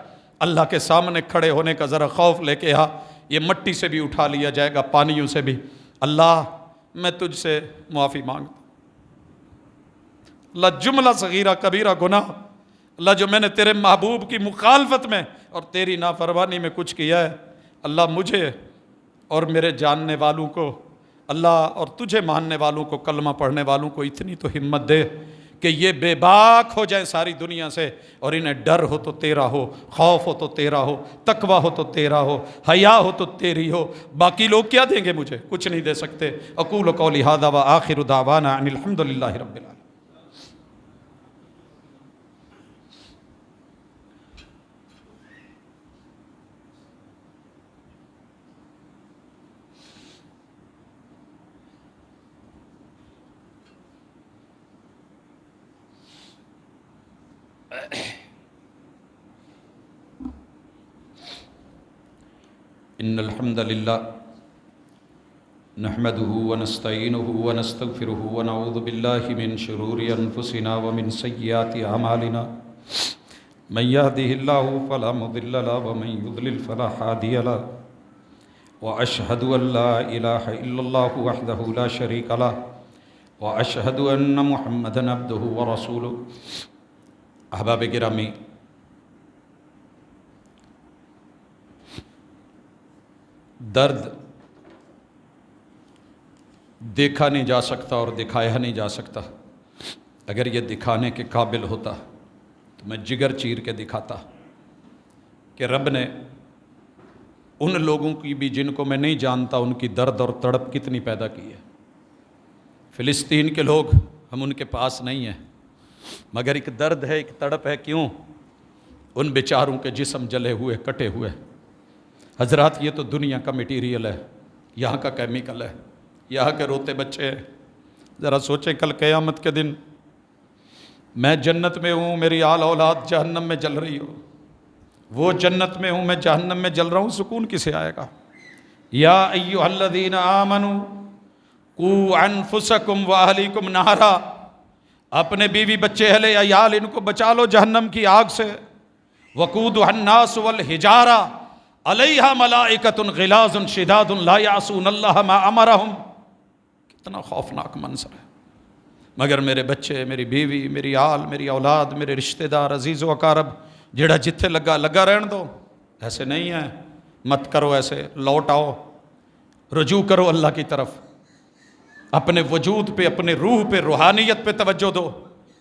اللہ کے سامنے کھڑے ہونے کا ذرا خوف لے کے آ، یہ مٹی سے بھی اٹھا لیا جائے گا، پانیوں سے بھی۔ اللہ میں تجھ سے معافی مانگتا، اللہ جملہ صغیرہ کبیرہ گناہ، اللہ جو میں نے تیرے محبوب کی مخالفت میں اور تیری نافرمانی میں کچھ کیا ہے، اللہ مجھے اور میرے جاننے والوں کو، اللہ اور تجھے ماننے والوں کو، کلمہ پڑھنے والوں کو اتنی تو ہمت دے کہ یہ بے باک ہو جائیں ساری دنیا سے، اور انہیں ڈر ہو تو تیرا ہو، خوف ہو تو تیرا ہو، تقوی ہو تو تیرا ہو، حیا ہو تو تیری ہو، باقی لوگ کیا دیں گے مجھے؟ کچھ نہیں دے سکتے۔ اقول قولی ھذا وآخر دعوانا ان الحمد للہ رب العالمین۔ ان الحمد للہ نحمده ونستعینه ونستغفره ونعوذ باللہ من شرور انفسنا ومن سیئات اعمالنا، من يهده الله فلا مضل له ومن يضلل فلا هادي له، واشهد ان لا اله الا الله وحده لا شريك له، واشهد ان محمدا عبده ورسوله۔ احباب گرامی، درد دیکھا نہیں جا سکتا اور دکھایا نہیں جا سکتا۔ اگر یہ دکھانے کے قابل ہوتا تو میں جگر چیر کے دکھاتا کہ رب نے ان لوگوں کی بھی جن کو میں نہیں جانتا، ان کی درد اور تڑپ کتنی پیدا کی ہے۔ فلسطین کے لوگ، ہم ان کے پاس نہیں ہیں، مگر ایک درد ہے، ایک تڑپ ہے۔ کیوں؟ ان بیچاروں کے جسم جلے ہوئے، کٹے ہوئے۔ حضرات، یہ تو دنیا کا میٹیریل ہے، یہاں کا کیمیکل ہے، یہاں کے روتے بچے ہیں۔ ذرا سوچیں، کل قیامت کے دن میں جنت میں ہوں، میری آل اولاد جہنم میں جل رہی ہو، وہ جنت میں ہوں، میں جہنم میں جل رہا ہوں، سکون کسے آئے گا؟ یا ایھا الذین آمنوا قوا انفسکم واہلیکم نارا، اپنے بیوی بچے اہل عیال ان کو بچا لو جہنم کی آگ سے۔ وقودھا الناس والحجارہ علیہا ملائکۃ غلاظ شداد لا یعصون اللہ ما امرہم۔ کتنا خوفناک منظر ہے۔ مگر میرے بچے، میری بیوی، میری آل، میری اولاد، میرے رشتہ دار، عزیز و اقارب، جڑا جتھے لگا لگا رہن دو، ایسے نہیں ہے، مت کرو ایسے، لوٹ آؤ، رجوع کرو اللہ کی طرف، اپنے وجود پہ، اپنے روح پہ، روحانیت پہ توجہ دو،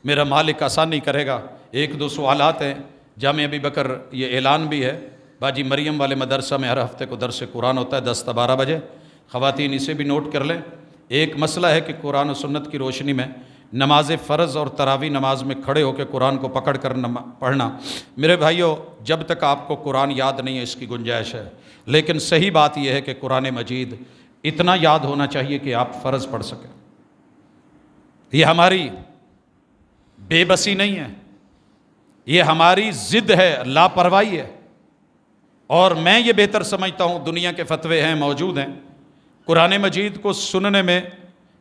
میرا مالک آسانی کرے گا۔ 1-2 سوالات ہیں، جامع ابی بکر یہ اعلان بھی ہے، باجی مریم والے مدرسہ میں ہر ہفتے کو درس قرآن ہوتا ہے 10 تا 12 بجے، خواتین اسے بھی نوٹ کر لیں۔ ایک مسئلہ ہے کہ قرآن و سنت کی روشنی میں نماز فرض اور تراویح نماز میں کھڑے ہو کے قرآن کو پکڑ کر پڑھنا۔ میرے بھائیوں، جب تک آپ کو قرآن یاد نہیں ہے اس کی گنجائش ہے، لیکن صحیح بات یہ ہے کہ قرآن مجید اتنا یاد ہونا چاہیے کہ آپ فرض پڑھ سکیں۔ یہ ہماری بے بسی نہیں ہے، یہ ہماری ضد ہے، لاپرواہی ہے، اور میں یہ بہتر سمجھتا ہوں، دنیا کے فتوے ہیں، موجود ہیں، قرآن مجید کو سننے میں،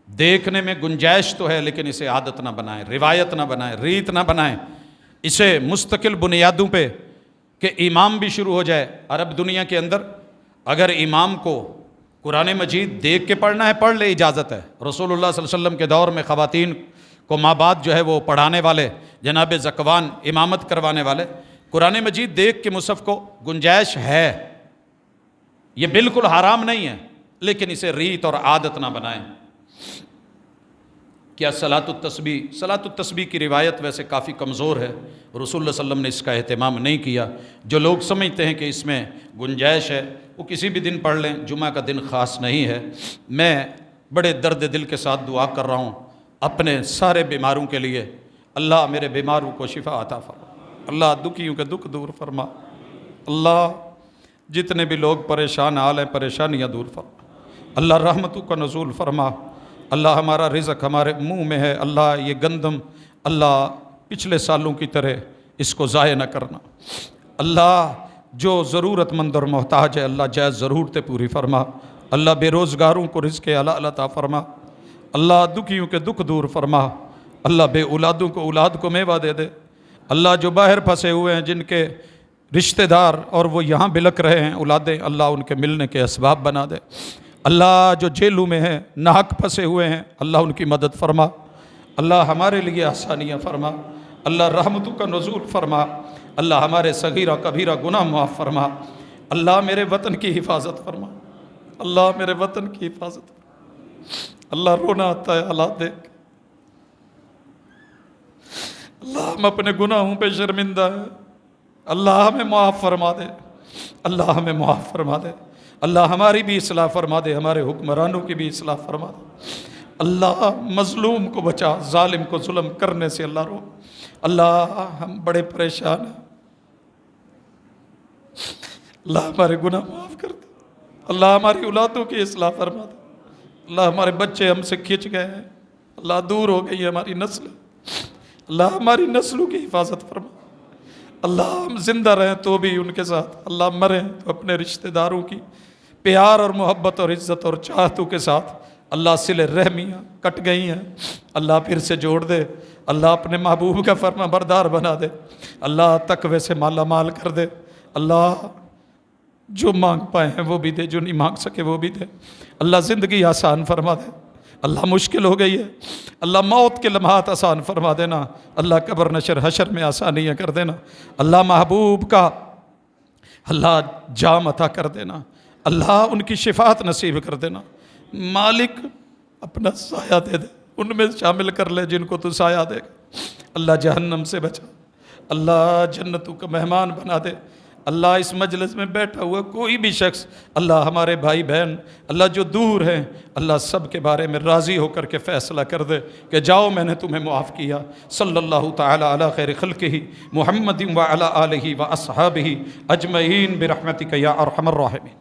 دیکھنے میں گنجائش تو ہے، لیکن اسے عادت نہ بنائیں، روایت نہ بنائیں، ریت نہ بنائیں، اسے مستقل بنیادوں پہ کہ امام بھی شروع ہو جائے۔ عرب دنیا کے اندر اگر امام کو قرآن مجید دیکھ کے پڑھنا ہے، پڑھ لے، اجازت ہے۔ رسول اللہ صلی اللہ علیہ وسلم کے دور میں خواتین کو ماں بعد جو ہے وہ پڑھانے والے، جناب زکوان امامت کروانے والے، قرآن مجید دیکھ کے مصحف کو گنجائش ہے، یہ بالکل حرام نہیں ہے، لیکن اسے ریت اور عادت نہ بنائیں۔ کیا صلاۃ التسبیح کی روایت ویسے کافی کمزور ہے، رسول اللہ صلی اللہ علیہ وسلم نے اس کا اہتمام نہیں کیا۔ جو لوگ سمجھتے ہیں کہ اس میں گنجائش ہے، وہ کسی بھی دن پڑھ لیں، جمعہ کا دن خاص نہیں ہے۔ میں بڑے درد دل کے ساتھ دعا کر رہا ہوں، اپنے سارے بیماروں کے لیے اللہ میرے بیماروں کو شفا عطا فرما، اللہ دکھیوں کے دکھ دور فرما، اللہ جتنے بھی لوگ پریشان حال ہیں پریشانیاں دور فرما، اللہ رحمتوں کا نزول فرما، اللہ ہمارا رزق ہمارے منہ میں ہے، اللہ یہ گندم اللہ پچھلے سالوں کی طرح اس کو ضائع نہ کرنا، اللہ جو ضرورت مند اور محتاج ہے اللہ جائز ضرورتیں پوری فرما، اللہ بے روزگاروں کو رزق حلال عطا فرما، اللہ دکھیوں کے دکھ دور فرما، اللہ بے اولادوں کو اولاد کو میوہ دے دے، اللہ جو باہر پھنسے ہوئے ہیں جن کے رشتہ دار اور وہ یہاں بلک رہے ہیں اولادیں، اللہ ان کے ملنے کے اسباب بنا دے، اللہ جو جیلوں میں ہیں ناحق پھنسے ہوئے ہیں اللہ ان کی مدد فرما، اللہ ہمارے لیے آسانیاں فرما، اللہ رحمتوں کا نزول فرما، اللہ ہمارے صغیرہ کبیرہ گناہ معاف فرما، اللہ میرے وطن کی حفاظت فرما، اللہ میرے وطن کی حفاظت فرما، اللہ رونا آتا ہے حالات دیکھ، اللہ ہم اپنے گناہوں پہ شرمندہ ہیں، اللہ ہمیں معاف فرما دے، اللہ ہمیں معاف فرما دے، اللہ ہماری بھی اصلاح فرما دے، ہمارے حکمرانوں کی بھی اصلاح فرما دے، اللہ مظلوم کو بچا، ظالم کو ظلم کرنے سے اللہ رو، اللہ ہم بڑے پریشان ہیں، اللہ ہمارے گناہ معاف کر دے، اللہ ہماری اولادوں کی اصلاح فرما دے، اللہ ہمارے بچے ہم سے کھنچ گئے ہیں، اللہ دور ہو گئی ہے ہماری نسل، اللہ ہماری نسلوں کی حفاظت فرما، اللہ ہم زندہ رہیں تو بھی ان کے ساتھ، اللہ مریں تو اپنے رشتہ داروں کی پیار اور محبت اور عزت اور چاہتوں کے ساتھ، اللہ صلہ رحمیاں کٹ گئی ہیں اللہ پھر سے جوڑ دے، اللہ اپنے محبوب کا فرما بردار بنا دے، اللہ تقوی سے مالا مال کر دے، اللہ جو مانگ پائے ہیں وہ بھی دے، جو نہیں مانگ سکے وہ بھی دے، اللہ زندگی آسان فرما دے، اللہ مشکل ہو گئی ہے اللہ موت کے لمحات آسان فرما دینا، اللہ قبر نشر حشر میں آسانیاں کر دینا، اللہ محبوب کا اللہ جام عطا کر دینا، اللہ ان کی شفاعت نصیب کر دینا، مالک اپنا سایہ دے دے، ان میں شامل کر لے جن کو تو سایہ دے گا، اللہ جہنم سے بچا، اللہ جنتوں کا مہمان بنا دے، اللہ اس مجلس میں بیٹھا ہوا کوئی بھی شخص، اللہ ہمارے بھائی بہن اللہ جو دور ہیں اللہ سب کے بارے میں راضی ہو کر کے فیصلہ کر دے کہ جاؤ میں نے تمہیں معاف کیا، صلی اللہ تعالی علی خیر خلقہ محمد وعلی آلہ واصحابہ اجمعین برحمتک یا ارحم الراحمین۔